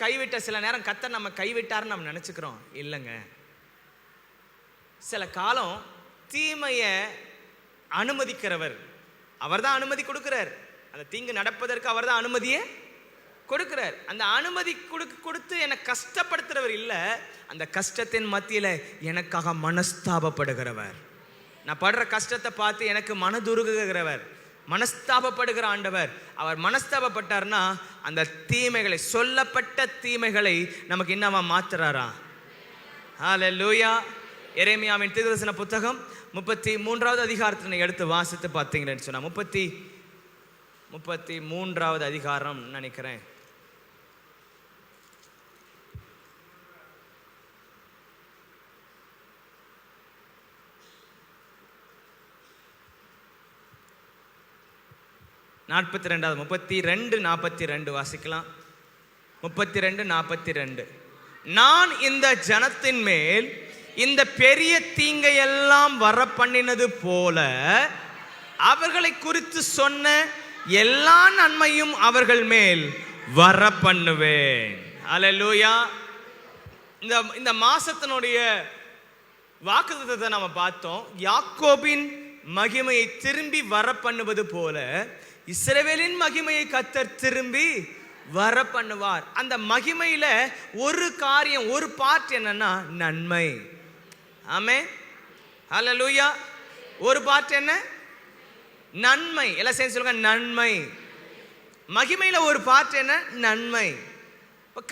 கைவிட்ட சில நேரம் கர்த்தர் நம்ம கைவிட்டாருன்னு நம்ம நினச்சிக்கிறோம். இல்லைங்க, சில காலம் தீமையை அனுமதிக்கிறவர் அவர் தான் அனுமதி கொடுக்கிறார். அந்த தீங்கு நடப்பதற்கு அவர் தான் அனுமதியை கொடுக்கிறார். அந்த அனுமதி கொடுத்து என்னை கஷ்டப்படுத்துறவர் இல்லை, அந்த கஷ்டத்தின் மத்தியில் எனக்காக மனஸ்தாபப்படுகிறவர். நான் படுற கஷ்டத்தை பார்த்து எனக்கு மனதுருகுகிறவர், மனஸ்தாபப்படுகிற ஆண்டவர். அவர் மனஸ்தாபப்பட்டார்னா அந்த தீமைகளை, சொல்லப்பட்ட தீமைகளை நமக்கு என்னவா மாத்துறாரா? ஹல்லேலூயா. எரேமியாவின் தீர்க்கதரிசன புத்தகம் 33வது அதிகாரத்தை எடுத்து வாசித்து பார்த்தீங்கன்னு சொன்னா, 33வது அதிகாரம் நினைக்கிறேன். நாற்பத்தி 32 வாசிக்கலாம். 32:42. நான் இந்த ஜனத்தின் மேல் இந்த பெரிய தீங்கையெல்லாம் வர பண்ணினது போல அவர்களை குறித்து சொன்ன எல்லா நன்மையும் அவர்கள் மேல் வர பண்ணுவேன். அல்லேலூயா. இந்த மாசத்தினுடைய வாக்குத்தத்தத்தை நாம பார்த்தோம். யாக்கோபின் மகிமையை திரும்பி வர பண்ணுவது போல இஸ்ரவேலின் மகிமையை கர்த்தர் திரும்பி வர பண்ணுவார். அந்த மகிமையில ஒரு காரியம், ஒரு பார்ட் என்னன்னா நன்மை. ஆமென். ஹல்லேலூயா. ஒரு பார்ட் என்ன? நன்மை. எல்லாம் சேர்ந்து சொல்லுங்க, நன்மை. மகிமையில ஒரு பார்ட் என்ன? நன்மை.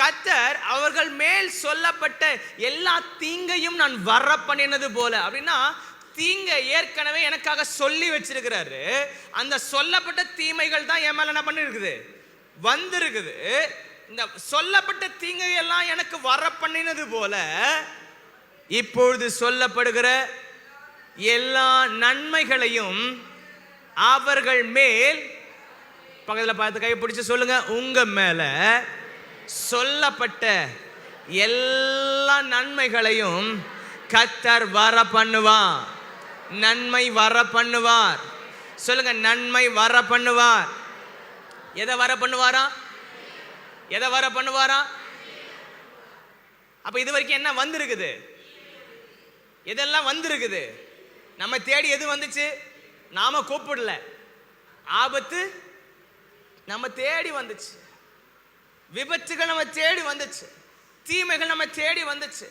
கர்த்தர் அவர்கள் மேல் சொல்லப்பட்ட எல்லா தீங்கையும் நான் வர பண்ணினது போல. அப்படின்னா தீங்க ஏற்கனவே எனக்காக சொல்லி வச்சிருக்கிறாரு. அந்த சொல்லப்பட்ட தீமைகள் தான் என் மேல என்ன பண்ணிருக்குது? வந்திருக்குது. இந்த சொல்லப்பட்ட தீங்கை எல்லாம் எனக்கு வர பண்ணினது போல இப்பொழுது சொல்லப்படுகிற எல்லா நன்மைகளையும் அவர்கள் மேல், பக்கத்தில் பார்த்து கை பிடிச்சு சொல்லுங்க, உங்க மேல சொல்லப்பட்ட எல்லா நன்மைகளையும் கர்த்தர் வர பண்ணுவார். நன்மை வர பண்ணுவார். சொல்லுங்க, நன்மை வர பண்ணுவார். எதை வர பண்ணுவாரா? எதை வர பண்ணுவாரா? அப்ப இது வரைக்கும் என்ன வந்திருக்குது? எதெல்லாம் வந்திருக்குது? நம்ம தேடி எது வந்துச்சு? நாம கூப்பிடல. ஆபத்து நம்ம தேடி வந்துச்சு, விபத்துகள் நம்ம தேடி வந்துச்சு, தீமைகள் நம்ம தேடி வந்துச்சு,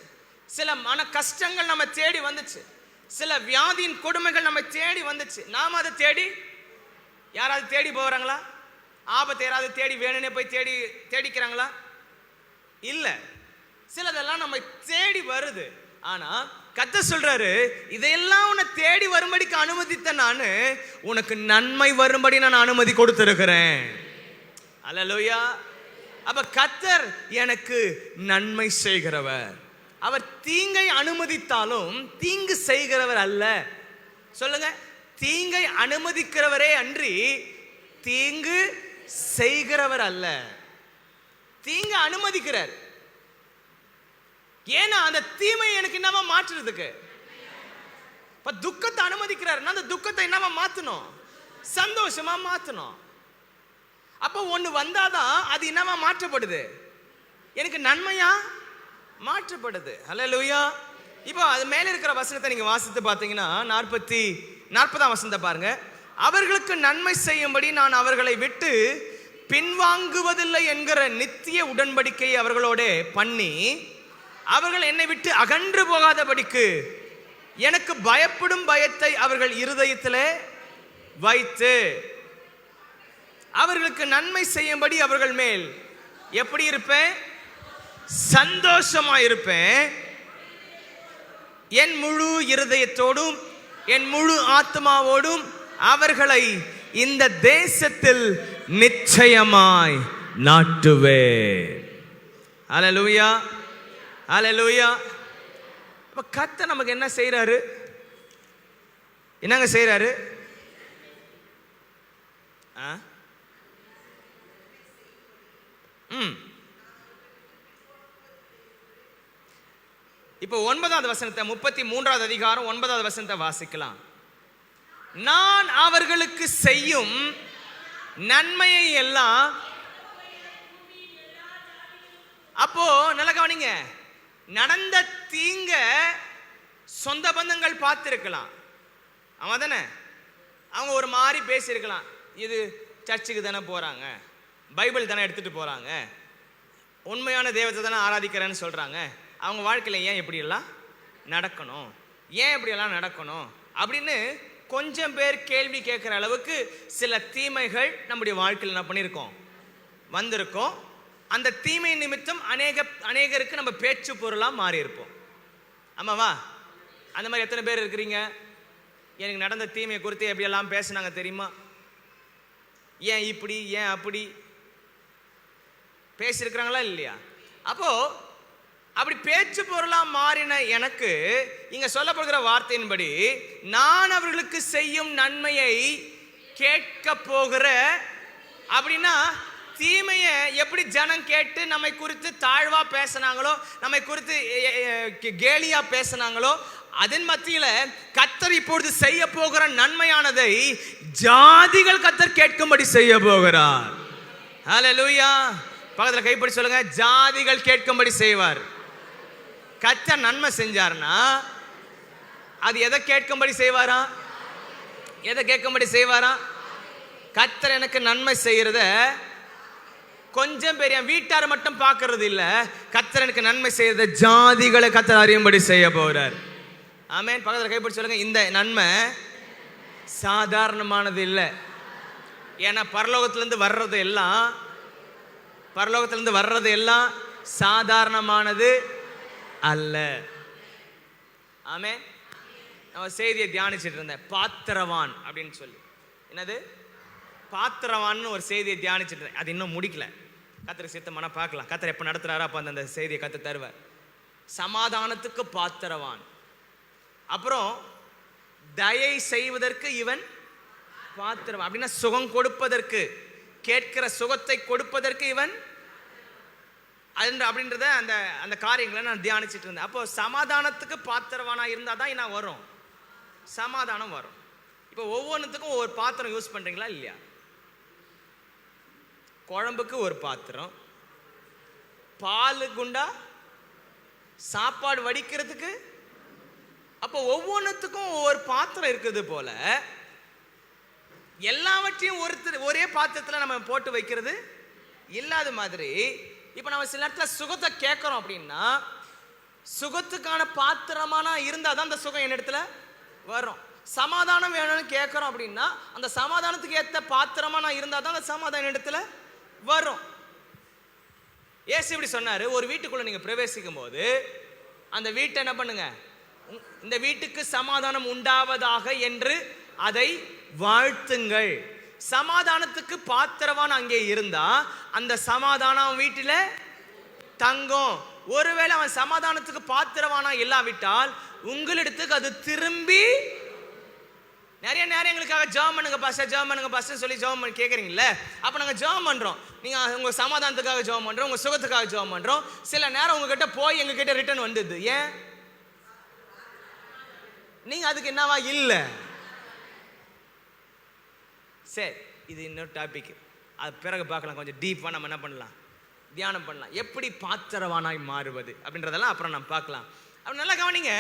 சில மன கஷ்டங்கள் நம்ம தேடி வந்துச்சு, சில வியாதியின் கொடுமைகள் நம்ம தேடி வந்துச்சு. நாம அதை தேடி, யாராவது தேடி போறாங்களா? ஆபத்தை யாராவது தேடி வேணும்னே போய் தேடிக்கிறாங்களா? இல்ல. சிலதெல்லாம் நம்ம தேடி வருது. ஆனா கர்த்தர் சொல்றாரு, இதையெல்லாம் உன்னை தேடி வரும்படிக்கு அனுமதித்த நானு உனக்கு நன்மை வரும்படி நான் அனுமதி கொடுத்திருக்கிறேன். அல்லேலூயா. அப்ப கர்த்தர் எனக்கு நன்மை செய்கிறவர். அவர் தீங்கை அனுமதித்தாலும் தீங்கு செய்கிறவர் அல்ல. சொல்லுங்க, தீங்கை அனுமதிக்கிறவரே அன்றி தீங்கு செய்கிறவர் அல்ல. தீங்கு அனுமதிக்கிறார். ஏன்னா அந்த தீமையை எனக்கு என்னவா மாற்றுறதுக்கு. இப்ப துக்கத்தை அனுமதிக்கிறார், அந்த துக்கத்தை என்னவா மாத்தணும்? சந்தோஷமா மாத்தணும். அப்ப ஒண்ணு வந்தாதான் அது என்னவா மாற்றப்படுது? எனக்கு நன்மையா மாற்றப்படுது. அல்லேலூயா. இப்போ அது மேல இருக்கிற வசனத்தை நீங்க வாசித்து பார்த்தீங்கன்னா 40ஆம் வசனத்தை பாருங்க. அவர்களுக்கு நன்மை செய்யும்படி நான் அவர்களை விட்டு பின்வாங்குவதில்லை என்கிற நித்திய உடன்படிக்கையை அவர்களோட பண்ணி அவர்கள் என்னை விட்டு அகன்று போகாதபடிக்கு எனக்கு பயப்படும் பயத்தை அவர்கள் இருதயத்திலே வைத்து அவர்களுக்கு நன்மை செய்யும்படி அவர்கள் மேல் எப்படி இருப்பேன்? சந்தோஷமா இருப்பேன். என் முழு இருதயத்தோடும் என் முழு ஆத்மாவோடும் அவர்களை இந்த தேசத்தில் நிச்சயமாய் நாட்டுவேன். அல்லேலூயா, அல்லேலூயா. அப்ப கர்த்தர் நமக்கு என்ன செய்யறாரு? என்னங்க செய்யறாரு? இப்போ 9வது வசனத்தை 33வது அதிகாரம் 9வது வசனத்தை வாசிக்கலாம். நான் அவர்களுக்கு செய்யும் நன்மையை எல்லாம் கவனிங்க, நடந்த தீங்க சொந்த பந்தங்கள் பார்த்திருக்கலாம், அவன் தானே, அவங்க ஒரு மாதிரி பேசியிருக்கலாம், இது சர்ச்சுக்கு தானே போறாங்க, பைபிள் தானே எடுத்துட்டு போறாங்க, உண்மையான தெய்வத்தை தானே ஆராதிக்கிறேன்னு சொல்றாங்க, அவங்க வாழ்க்கையில ஏன் இப்படியெல்லாம் நடக்கணும், ஏன் இப்படியெல்லாம் நடக்கணும் அப்படின்னு கொஞ்சம் பேர் கேள்வி கேட்குற அளவுக்கு சில தீமைகள் நம்முடைய வாழ்க்கையில் என்ன பண்ணியிருக்கோம், வந்திருக்கோம். அந்த தீமை நிமித்தம் அநேகருக்கு நம்ம பேச்சு பொருளாக மாறி இருப்போம். ஆமாவா? அந்த மாதிரி எத்தனை பேர் இருக்கிறீங்க? எனக்கு நடந்த தீமையை குறித்து எப்படியெல்லாம் பேசுனாங்க தெரியுமா, ஏன் இப்படி ஏன் அப்படி பேசியிருக்கிறாங்களா இல்லையா? அப்போ அப்படி பேச்சு பொருளா மாறின எனக்கு இங்க சொல்லப்படுகிற வார்த்தையின்படி, நான் அவர்களுக்கு செய்யும் நன்மையை கேட்க போகிற, அப்படின்னா தீமையை எப்படி ஜனம் கேட்டு நம்மை குறித்து தாழ்வா பேசினாங்களோ, நம்மை குறித்து கேலியா பேசினாங்களோ, அதன் மத்தியில கர்த்தர் இப்பொழுது செய்ய போகிற நன்மையானதை ஜாதிகள் கர்த்தர் கேட்கும்படி செய்ய போகிறார். ஹல்லேலூயா. பக்கத்துல கைப்படி சொல்லுங்க, ஜாதிகள் கேட்கும்படி செய்வார். கர்த்தர் நன்மை செஞ்சார்னா அது எதை கேட்கும்படி செய்வாரா? எதை கேட்கும்படி செய்வாரா? கர்த்தர் எனக்கு நன்மை செய்யறத கொஞ்சம் பேர் என் வீட்டார் மட்டும் பார்க்கறது இல்ல, கர்த்தர் எனக்கு நன்மை செய்யறத ஜாதிகளை கர்த்தர் அறியும்படி செய்ய போறார். ஆமென். பக்கத்துல கைப்படி சொல்லுங்க, இந்த நன்மை சாதாரணமானது இல்லை. ஏன்னா பரலோகத்திலிருந்து வர்றது எல்லாம் சாதாரணமானது அல்ல. ஆமென். நான் செய்தியை தியானிச்சுட்டு இருந்தேன், பாத்திரவான் அப்படின்னு சொல்லி. என்னது பாத்திரவான்னு ஒரு செய்தியை தியானிச்சுட்டு இருந்தேன், அது இன்னும் முடிக்கல. கர்த்தர் சித்தமான பார்க்கலாம், கர்த்தர் எப்போ நடத்துறாரோ அப்போ அந்த செய்தியை கர்த்தர் தருவார். சமாதானத்துக்கு பாத்திரவான், அப்புறம் தயை செய்வதற்கு இவன் பாத்திரவான். அப்படின்னா சுகம் கொடுப்பதற்கு, கேட்கிற சுகத்தை கொடுப்பதற்கு இவன் அப்படின்றத அந்த அந்த காரியங்களை நான் தியானிச்சுட்டு இருந்தேன். அப்போ சமாதானத்துக்கு பாத்திரவானா இருந்தால் தான் என்ன வரும்? சமாதானம் வரும். இப்போ ஒவ்வொன்றுத்துக்கும் ஒவ்வொரு பாத்திரம் யூஸ் பண்றீங்களா இல்லையா? குழம்புக்கு ஒரு பாத்திரம், பால் குண்டா, சாப்பாடு வடிக்கிறதுக்கு. அப்போ ஒவ்வொன்றுத்துக்கும் ஒவ்வொரு பாத்திரம் இருக்குது போல, எல்லாவற்றையும் ஒரே பாத்திரத்தில் நம்ம போட்டு வைக்கிறது இல்லாத மாதிரி, இப்போ நம்ம சில நேரத்தில் சுகத்தை கேட்குறோம் அப்படின்னா, சுகத்துக்கான பாத்திரமான இருந்தால் தான் அந்த சுகம் என்ன இடத்துல வரும். சமாதானம் வேணும்னு கேட்குறோம் அப்படின்னா, அந்த சமாதானத்துக்கு ஏற்ற பாத்திரமான இருந்தால் தான் அந்த சமாதானம் இடத்துல வரும். ஏசு இப்படி சொன்னாரு, ஒரு வீட்டுக்குள்ள நீங்க பிரவேசிக்கும் போது அந்த வீட்டை என்ன பண்ணுங்க, இந்த வீட்டுக்கு சமாதானம் உண்டாவதாக என்று அதை வாழ்த்துங்கள். சமாதானத்துக்கு பாத்திரவான் அங்கே இருந்தா அந்த சமாதானம் வீட்டில தங்கும். ஒருவேளை அவன் சமாதானத்துக்கு பாத்திரவானா இல்லாவிட்டால் உங்களிடத்துக்கு அது திரும்பி. நிறைய நேரம் எங்களுக்காக ஜெபம் பண்ணுங்க பாஸ்டர் சொல்லி ஜெபம் பண்ணி கேட்குறீங்கல்ல, அப்போ நாங்கள் ஜெபம் பண்ணுறோம், நீங்கள் உங்கள் சமாதானத்துக்காக ஜெபம் பண்ணுறோம், உங்கள் சுகத்துக்காக ஜெபம் பண்ணுறோம். சில நேரம் உங்ககிட்ட போய் எங்ககிட்ட ரிட்டர்ன் வந்தது, ஏன் நீங்கள் அதுக்கு என்னவா இல்லை. சரி, இது இன்னொரு டாபிக், அது பிறகு பார்க்கலாம். கொஞ்சம் டீப்பாக நம்ம என்ன பண்ணலாம், தியானம் பண்ணலாம், எப்படி பாத்திரவானாய் மாறுவது அப்படின்றதெல்லாம் அப்புறம் நம்ம பார்க்கலாம். அப்படி நல்லா கவனிங்க.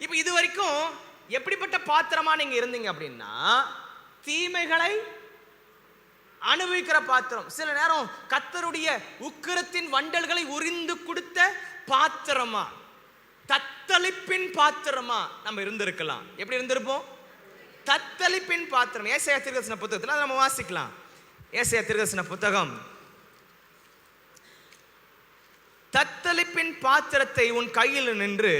இப்போ இது வரைக்கும் எப்படிப்பட்ட பாத்திரமா நீங்க இருந்தீங்க அப்படின்னா, தீமைகளை அனுபவிக்கிற பாத்திரம், சில நேரம் கர்த்தருடைய உக்கிரத்தின் வண்டல்களை உரிந்து கொடுத்த பாத்திரமா, தத்தளிப்பின் பாத்திரமா நம்ம இருந்திருக்கலாம். எப்படி இருந்திருப்போம்? தத்தளிப்பின் பாத்திரம். ஏசாயா தீர்க்கதரிசன புத்தகத்தில் அதை நம்ம வாசிக்கலாம். ஏசாயா தீர்க்கதரிசன புத்தகம், தத்தளிப்பின் பாத்திரத்தை உன் கையில் நின்று,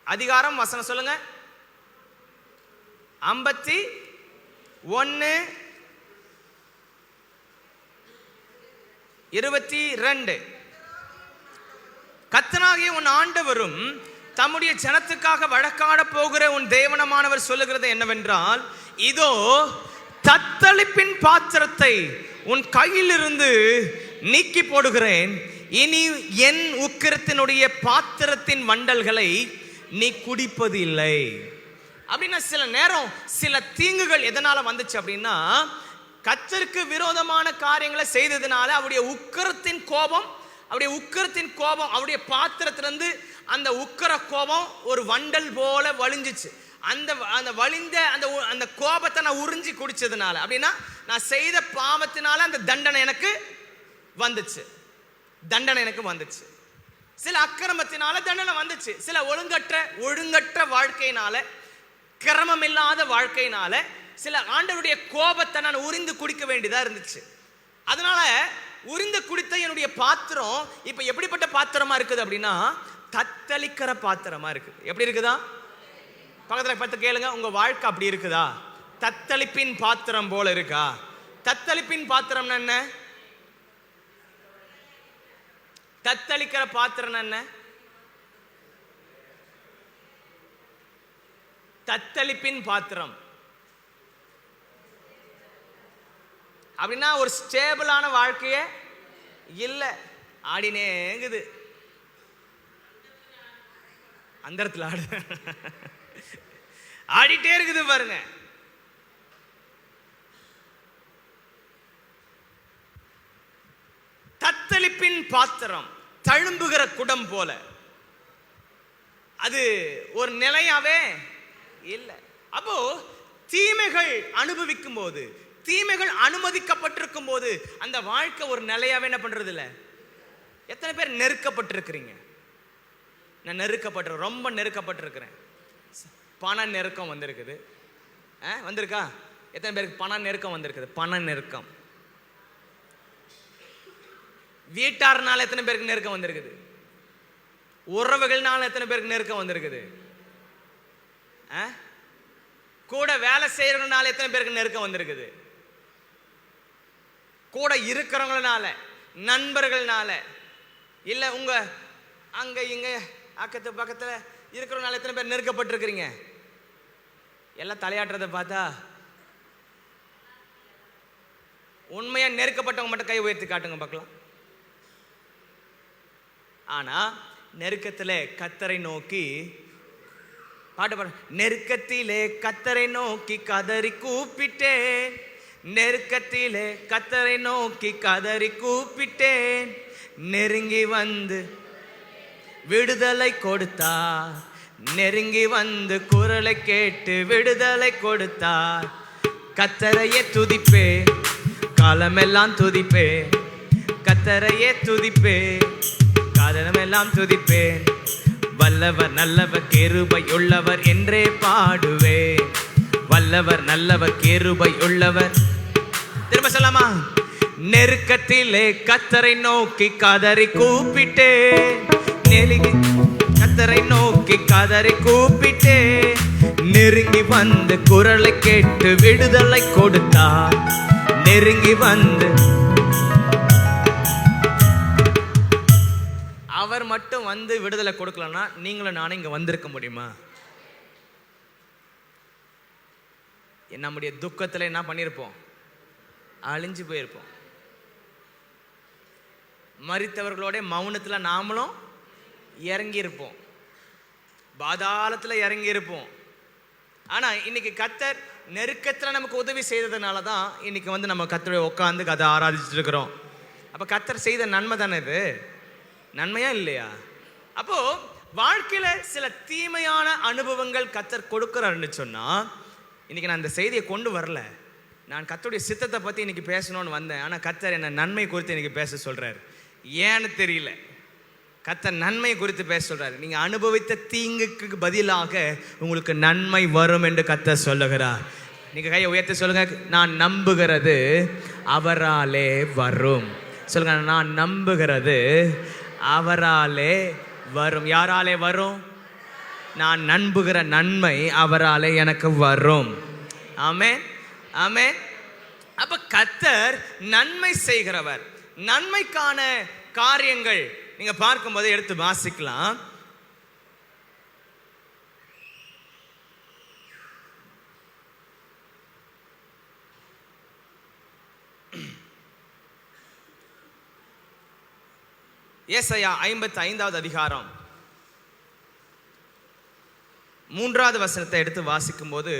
அதிகாரம் வசனம் சொல்லுங்க, 51:22. கர்த்தனாகிய உன் ஆண்டவரும் தம்முடைய ஜனத்துக்காக வழக்காட போகிற உன் தேவனமானவர் சொல்லுகிறது என்னவென்றால், இதோ தத்தளிப்பின் பாத்திரத்தை உன் கையிலிருந்து நீக்கி போடுகிறேன், இனி என் உக்கிரத்தினுடைய பாத்திரத்தின் வண்டல்களை நீ குடிப்பது இல்லை. அப்படின்னா சில நேரம் சில தீங்குகள் எதனால வந்துச்சு அப்படின்னா, கர்த்தருக்கு விரோதமான காரியங்களை செய்ததுனால அவருடைய உக்கிரத்தின் கோபம் அவருடைய உக்கிரத்தின் கோபம், அவருடைய பாத்திரத்திலிருந்து அந்த உக்கிர கோபம் ஒரு வண்டல் போல வழிஞ்சிச்சு. அந்த வழிந்த அந்த கோபத்தை நான் உறிஞ்சி குடிச்சதுனால, அப்படின்னா நான் செய்த பாவத்தினால அந்த தண்டனை எனக்கு வந்துச்சு. சில அக்கிரமத்தினால தண்டனை வந்துச்சு. சில ஒழுங்கற்ற வாழ்க்கையினால, கிரமம் இல்லாத வாழ்க்கையினால சில ஆண்டவருடைய கோபத்தை நான் உறிந்து குடிக்க வேண்டியதா இருந்துச்சு. அதனால உறிந்து குடித்த என்னுடைய பாத்திரம் இப்ப எப்படிப்பட்ட பாத்திரமா இருக்குது அப்படின்னா, தத்தளிக்கிற பாத்திரமா இருக்கு. எப்படி இருக்குதா? பக்கத்துல பார்த்து கேளுங்க, உங்க வாழ்க்கை அப்படி இருக்குதா? தத்தளிப்பின் பாத்திரம் போல இருக்கா? தத்தளிப்பின் பாத்திரம் என்ன? தத்தளிக்கிற பாத்திரம் என்ன? தத்தளிப்பின் பாத்திரம் அப்படின்னா ஒரு ஸ்டேபிளான வாழ்க்கையே இல்ல, ஆடினேங்குது. அந்த இடத்துல ஆடிட்டே இருக்குது பாருங்க. தத்தளிப்பின் பாத்திரம் தழும்புகிற குடம் போல, அது ஒரு நிலையாவே இல்லை. அப்போ தீமைகள் அனுபவிக்கும் போது, தீமைகள் அனுமதிக்கப்பட்டிருக்கும் போது அந்த வாழ்க்கை ஒரு நிலையாவே என்ன பண்றது இல்லை. எத்தனை பேர் நெருக்கப்பட்டிருக்கிறீங்க? நான் ரொம்ப நெருக்கப்பட்டிருக்கிறேன். பண நெருக்கம் வந்திருக்குது. வந்திருக்கா? எத்தனை பேருக்கு பண நெருக்கம் வந்திருக்குது? பண நெருக்கம். வீட்டார்னால எத்தனை பேருக்கு நெருக்கம் வந்திருக்குது? உறவுகள்னால எத்தனை பேருக்கு நெருக்கம் வந்திருக்குது? கூட வேலை செய்யறவங்கனால எத்தனை பேருக்கு நெருக்கம் வந்திருக்குது? கூட இருக்கிறவங்கனால, நண்பர்கள்னால, இல்ல உங்க அங்க இங்க அக்கத்து பக்கத்துல இருக்கிறவங்கனால எத்தனை பேர் நெருக்கப்பட்டிருக்கிறீங்க? எல்லாம் தலையாட்டுறதை பார்த்தா உண்மையா நெருக்கப்பட்டவங்க மட்டும் கை உயர்த்தி காட்டுங்க பார்க்கலாம். ஆனா நெருக்கத்திலே கர்த்தரை நோக்கி பாட்டு பாடு. நெருக்கத்திலே கர்த்தரை நோக்கி கதறி கூப்பிட்டேன், நெருக்கத்திலே கர்த்தரை நோக்கி கதறி கூப்பிட்டேன், நெருங்கி வந்து விடுதலை கொடுத்தார், நெருங்கி வந்து குரலை கேட்டு விடுதலை கொடுத்தார். கர்த்தரையே துதிப்பே, காலமெல்லாம் துதிப்பே, கர்த்தரையே துதிப்பே, காலமெல்லாம் துதிப்பேன். வல்லவர் நல்லவர் கிருபை உள்ளவர் என்றே பாடுவே, வல்லவர் நல்லவர் கிருபை உள்ளவர். திரும்ப சொல்லாமா? நெருக்கத்திலே கர்த்தரை நோக்கி கதறி கூப்பிட்டே, நெருங்கி கர்த்தரை நோக்கி கதறி கூப்பிட்டே, நெருங்கி வந்து குரலை கேட்டு விடுதலை கொடுத்தார், நெருங்கி வந்து. அவர் மட்டும் வந்து விடுதலை கொடுக்கலன்னா நீங்களும் நானும் இங்க வந்திருக்க முடியுமா? நம்முடைய துக்கத்துல என்ன பண்ணிருப்போம்? அழிஞ்சு போயிருப்போம். மரித்தவர்களோட மௌனத்துல நாமளும் இறங்கி இருப்போம், பாதாளத்துல இறங்கி இருப்போம். ஆனா இன்னைக்கு கர்த்தர் நெருக்கத்துல நமக்கு உதவி செய்ததுனாலதான் இன்னைக்கு வந்து நம்ம கர்த்தரை உட்காந்து கதை ஆராதிச்சுட்டு இருக்கிறோம். அப்ப கர்த்தர் செய்த நன்மை தானே இது, நன்மையா இல்லையா? அப்போ வாழ்க்கையில சில தீமையான அனுபவங்கள் கர்த்தர் கொடுக்கிறாருன்னு சொன்னா, இன்னைக்கு நான் இந்த செய்தியை கொண்டு வரல, நான் கர்த்தருடைய சித்தத்தை பத்தி இன்னைக்கு பேசணும்னு வந்தேன். ஆனா கர்த்தர் என்ன நன்மை குறித்து இன்னைக்கு பேச சொல்றாரு. ஏன்னு தெரியல, கர்த்தர் நன்மை குறித்து பேச சொல்றாரு. நீங்க அனுபவித்த தீங்குக்கு பதிலாக உங்களுக்கு நன்மை வரும் என்று கர்த்தர் சொல்லுகிறார். நீங்க கையை உயர்த்தி சொல்லுங்க, நான் நம்புகிறது அவராலே வரும். சொல்லுங்க, நான் நம்புகிறது அவராலே வரும். யாராலே வரும்? நான் நம்புகிற நன்மை அவராலே எனக்கு வரும். ஆமென், ஆமென். அப்ப கர்த்தர் நன்மை செய்கிறவர். நன்மைக்கான காரியங்கள் நீங்க பார்க்கும்போது எடுத்து வாசிக்கலாம். ஏசாயா 55வது அதிகாரம் 3வது வசனத்தை எடுத்து வாசிக்கும் போது,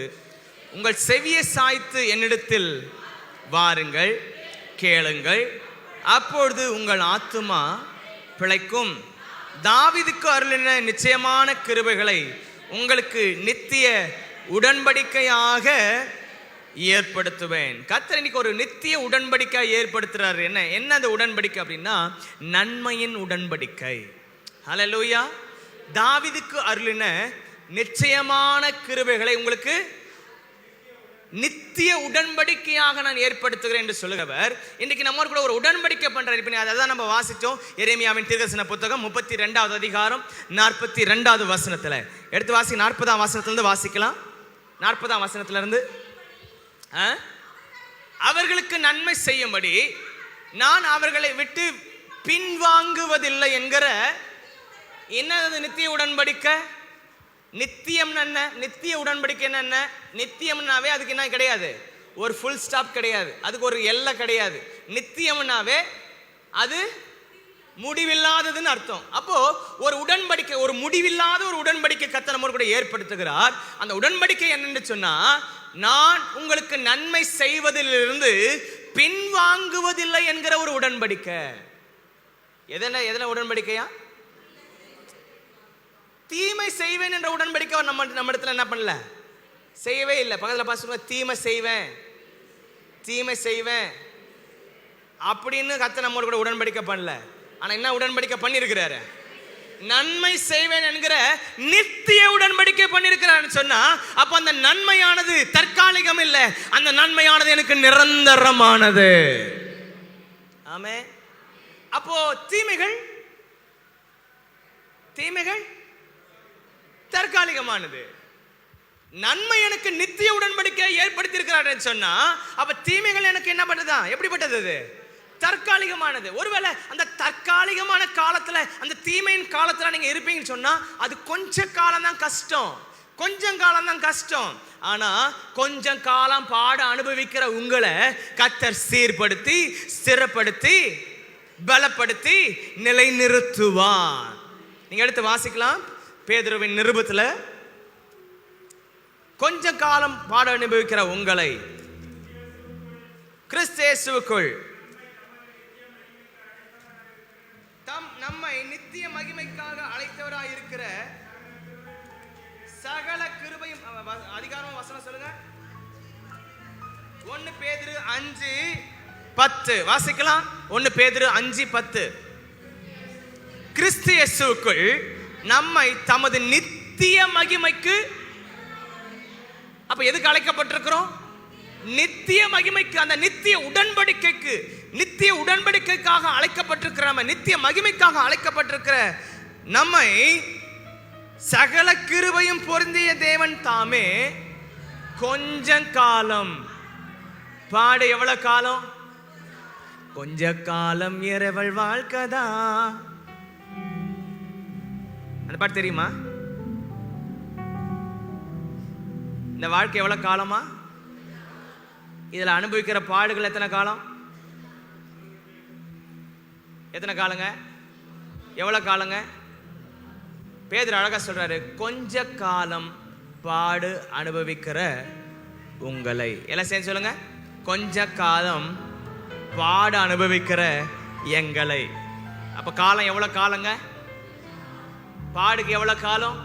உங்கள் செவியை சாய்த்து என்னிடத்தில் வாருங்கள், கேளுங்கள், அப்பொழுது உங்கள் ஆத்துமா பிழைக்கும். தாவீதுக்கு அருளின நிச்சயமான கிருபைகளை உங்களுக்கு நித்திய உடன்படிக்கையாக ஏற்படுத்துவேன். கர்த்தர் இன்னைக்கு ஒரு நித்திய உடன்படிக்கை ஏற்படுத்துறாரு. என்ன அந்த உடன்படிக்கை அப்படின்னா, நன்மையின் உடன்படிக்கை. ஹல்லேலூயா. தாவீதுக்கு அருளின நிச்சயமான கிருபைகளை உங்களுக்கு நித்திய உடன்படிக்கையாக நான் ஏற்படுத்துகிறேன் என்று சொல்லுகிறவர் இன்னைக்கு நம்ம கூட ஒரு உடன்படிக்கை பண்றாரு. இப்ப அதான் நம்ம வாசிச்சோம். எரேமியாவின் தீர்க்கதரிசன புத்தகம் 32வது அதிகாரம் 42வது வசனத்துல எடுத்து வாசி. 40ஆம் வசனத்துல இருந்து வாசிக்கலாம். 40ஆம் வசனத்துல இருந்து, அவர்களுக்கு நன்மை செய்யும்படி நான் அவர்களை விட்டு பின்வாங்குவதில்லை என்கிற என்னது நித்திய உடன்படிக்கை. நித்தியம் என்ன? நித்திய உடன்படிக்கை என்ன? நித்தியம்னாவே அதுக்கு என்ன கிடையாது, ஒரு ஃபுல் ஸ்டாப் கிடையாது, அதுக்கு ஒரு எல்லை கிடையாது. நித்தியம்னாவே அது முடிவில்லாததுன்னு அர்த்தம். அப்போ ஒரு உடன்படிக்கை, ஒரு முடிவில்லாத ஒரு உடன்படிக்கை கர்த்தர் நம்ம கூட ஏற்படுத்துகிறார். அந்த உடன்படிக்கை என்னன்னு சொன்னா, நான் உங்களுக்கு நன்மை செய்வதிலிருந்து பின்வாங்குவதில்லை என்கிற ஒரு உடன்படிக்கை. எதன உடன்படிக்கையா? தீமை செய்வேன் என்ற உடன்படிக்கை நம்ம இடத்துல என்ன பண்ணல, செய்யவே இல்லை. பக்கத்தில் பாசுங்க, தீமை செய்வேன், தீமை செய்வேன் அப்படின்னு கர்த்தர் நம்ம கூட உடன்படிக்கை பண்ணல. ஆனா என்ன உடன்படிக்கை பண்ணிருக்கிறாரு? நன்மை செய்வேன் என்கிற நித்திய உடன்படிக்கை பண்ணிருக்கிறான்னு சொன்னா, அப்ப அந்த நன்மையானது தற்காலிகம் இல்லை, அந்த நன்மையானது எனக்கு நிரந்தரமானது. ஆமே. அப்போ தீமைகள் தற்காலிகமானது, நன்மை எனக்கு நித்திய உடன்படிக்கை ஏற்படுத்தி இருக்கிறார் சொன்னா, அப்ப தீமைகள் எனக்கு என்ன பண்ணுதா, எப்படிப்பட்டது? அது தற்காலிகமானது. ஒருவேளை அந்த தற்காலிகமான காலத்துல, அந்த தீமையின் காலத்துல நீங்க இருப்பீங்கன்னு சொன்னா, அது கொஞ்ச காலம் தான் கஷ்டம், கொஞ்சம் காலம் தான் கஷ்டம். ஆனா கொஞ்சம் காலம் பாட அனுபவிக்கிற உங்களை கர்த்தர் சீர்படுத்தி, ஸ்திரப்படுத்தி, பலப்படுத்தி நிலைநிறுத்துவார். நீங்க எடுத்து வாசிக்கலாம். பேதுருவின் நிருபத்துல, கொஞ்ச காலம் பாட அனுபவிக்கிற உங்களை கிறிஸ்து இயேசுவுக்குள் நம்மை நித்திய மகிமைக்காக அழைத்தவராய் இருக்கிற சகல கிருபையும். அதிகாரம் வசனம் சொல்லுங்க. 1 பேதுரு 5:10 வாசிக்கலாம். 1 பேதுரு 5:10. கிறிஸ்து இயேசுவுக்குள் நம்மை தமது நித்திய மகிமைக்கு, அப்ப எதுக்கு அழைக்கப்பட்டிருக்கிறோம்? நித்திய மகிமைக்கு, அந்த நித்திய உடன்படிக்கைக்கு, நித்திய உடன்படிக்கைக்காக அழைக்கப்பட்டிருக்கிற நம்ம, நித்திய மகிமைக்காக அழைக்கப்பட்டிருக்கிற நம்மை சகல கிருபையும் பொருந்திய தேவன் தாமே கொஞ்ச காலம் பாடு. எவ்வளவு காலம்? கொஞ்ச காலம் இரவல் வாழ்க்கதா. அந்த பாட்டு தெரியுமா? இந்த வாழ்க்கை எவ்வளவு காலமா? இதுல அனுபவிக்கிற பாடுகள் எத்தனை காலம்? எத்தனை காலங்க? எவ்வளவு காலங்க? பேதுரு அழகா சொல்றாரு, கொஞ்ச காலம் பாடு அனுபவிக்கிற உங்களை. எல்லாம் சேர்ந்து சொல்லுங்க. கொஞ்ச காலம் பாடு அனுபவிக்கிற எங்களை. அப்ப காலம் எவ்வளவு காலங்க? பாடுக்கு எவ்வளவு காலம்?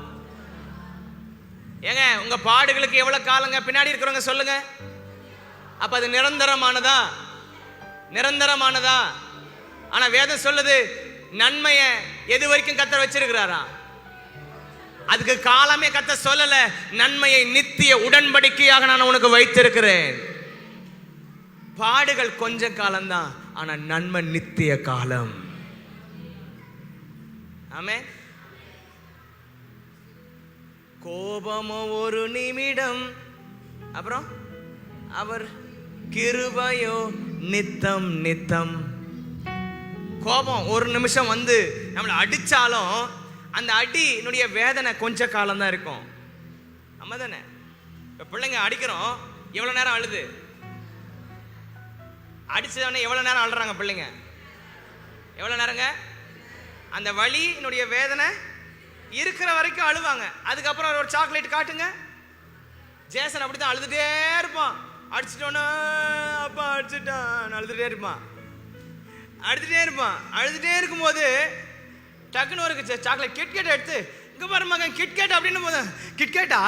ஏங்க உங்க பாடுகளுக்கு எவ்வளவு காலங்க? பின்னாடி இருக்கிறவங்க சொல்லுங்க. அப்ப அது நிரந்தரமானதா? நிரந்தரமானதா? ஆனா வேதம் சொல்லுது, நன்மையை எது வரைக்கும் கர்த்தர் வச்சிருக்கிறாரா? அதுக்கு காலமே கர்த்தர் சொல்லல. நன்மையை நித்திய உடன்படிக்கையாக நான் உனக்கு வைத்திருக்கிறேன். பாடுகள் கொஞ்ச காலம்தான், ஆனா நன்மை நித்திய காலம். ஆமென். கோபமோ ஒரு நிமிடம், அப்புறம் அவர் கிருபையோ நித்தம் நித்தம். கோபம் ஒரு நிமிஷம் வந்து நம்மளை அடிச்சாலும் அந்த அடியினுடைய வேதனை கொஞ்ச காலம் தான் இருக்கும். நம்ம தானே இப்ப பிள்ளைங்க அடிக்கிறோம், எவ்வளவு நேரம் அழுது? அடிச்சவனே எவ்வளவு நேரம் அழுறாங்க பிள்ளைங்க? எவ்வளவு நேரங்க? அந்த வலியினுடைய வேதனை இருக்கிற வரைக்கும் அழுவாங்க. அதுக்கப்புறம் ஒரு சாக்லேட் காட்டுங்க. ஜேசன் அப்படித்தான் அழுதுட்டே இருப்பான். அடிச்சிட்டோன்னா அப்பா அடிச்சுட்டான், அழுதுட்டே இருப்பான், அழுதுட்டே இருப்பான். அழுதுட்டே இருக்கும்போது டக்குன்னு ஒரு சாக்லேட் கிட்கேட் எடுத்து இங்க பாரு மகன் கிட்கேட் அப்படின்னு போதும், கிட்கேட்டா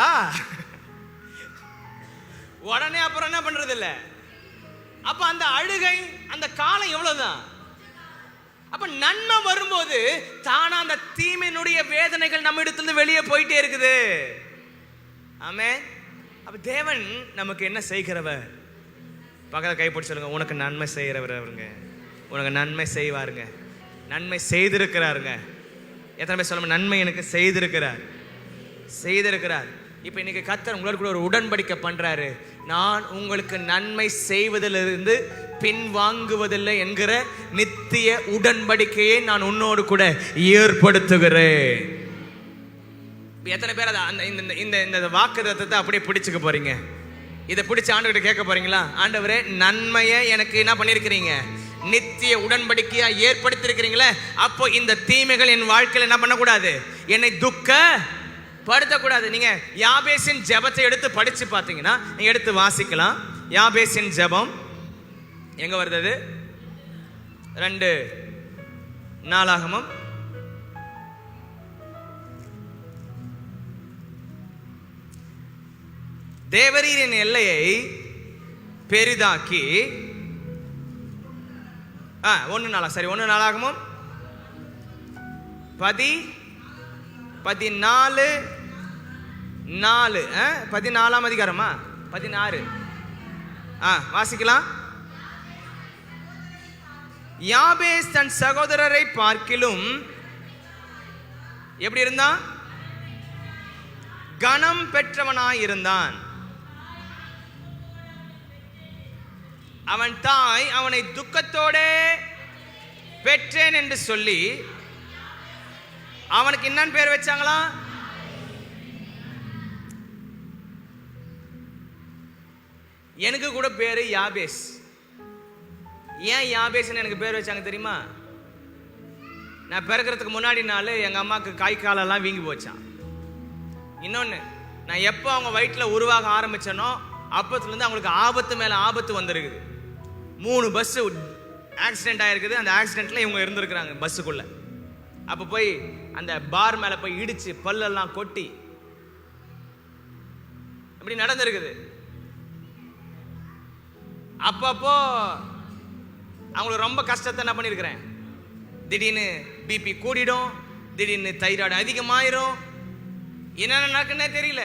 உடனே அப்புறம் என்ன பண்றது இல்ல. அப்ப அந்த அழுகை அந்த காலம் எவ்வளவுதான். அப்ப நன்மை வரும்போது தானா அந்த தீமையினுடைய வேதனைகள் நம்ம இடத்துல வெளியே போயிட்டே இருக்குது. ஆமென். அப்ப தேவன் நமக்கு என்ன செய்கிறவர்? பக்கத்துல கைப்பிடி சொல்லுங்க, உனக்கு நன்மை செய்கிறவர் அவருங்க, உனக்கு நன்மை செய்வாருங்க, நன்மை செய்திருக்கிறாருங்க. எத்தனை பேர் சொல்லுங்க, நன்மை எனக்கு செய்திருக்கிறார். இப்ப இன்னைக்கு கர்த்தர் உங்களோட கூட ஒரு உடன்படிக்கை பண்றாரு. நான் உங்களுக்கு நன்மை செய்வதிலிருந்து பின் வாங்குவதில்லை என்கிற நித்திய உடன்படிக்கையை நான் உன்னோடு கூட ஏற்படுத்துகிறேன். எத்தனை பேர் இந்த வாக்குத்தத்தத்தை அப்படியே பிடிச்சுக்க போறீங்க? இதை பிடிச்ச ஆண்டவர்கிட்ட கேட்க போறீங்களா? ஆண்டவரே, நன்மையை எனக்கு என்ன பண்ணிருக்கிறீங்க? நித்திய உடன்படிக்கையா ஏற்படுத்திருக்கிறீங்களே. அப்போ இந்த தீமைகள் என் வாழ்க்கையில் என்ன பண்ணக்கூடாது, என்னை துக்கப்படுத்தக்கூடாது. நீங்க யாபேசின் ஜெபத்தை எடுத்து படிச்சு பார்த்தீங்கன்னா, நீங்க எடுத்து வாசிக்கலாம். யாபேசின் ஜெபம் எங்க வருது? 2 நாளாகமம் 'தேவரீரின் எல்லையை பெரிதாக்கி' 1 நாளாகமம் 14 அதிகாரமா 16 வாசிக்கலாம். யாபேஸ் தன் சகோதரரை பார்க்கிலும் எப்படி இருந்தான்? கனம் பெற்றவனாய் இருந்தான். அவன் தாய் அவனை துக்கத்தோட பெற்றேன் என்று சொல்லி அவனுக்கு என்னன்னு பேர் வச்சாங்களா? எனக்கு கூட பேரு யாபேஸ். ஏன் யாபேஸ்ன்னு எனக்கு பேர் வச்சாங்க தெரியுமா? நான் பிறக்கிறதுக்கு முன்னாடி நாள் எங்க அம்மாவுக்கு கை காலெல்லாம் வீங்கி போச்சான். இன்னொன்னு, நான் எப்போ அவங்க வயிற்றில் உருவாக ஆரம்பிச்சேனோ அப்பத்துலேருந்து அவங்களுக்கு ஆபத்து மேலே ஆபத்து வந்திருக்குது. 3 பஸ் ஆக்சிடென்ட் ஆகிருக்குது. அந்த ஆக்சிடென்ட்ல இவங்க இருந்திருக்கிறாங்க பஸ்ஸுக்குள்ள. அப்போ போய் அந்த பார் மேலே போய் இடிச்சு பல்லெல்லாம் கொட்டி அப்படி நடந்திருக்குது. அப்பப்போ அவங்களுக்கு ரொம்ப கஷ்டத்தை என்ன பண்ணியிருக்கிறேன். திடீர்னு பிபி கூடிடும், திடீர்னு தைராய்டு அதிகமாயிரும், என்ன நடக்குன்னே தெரியல.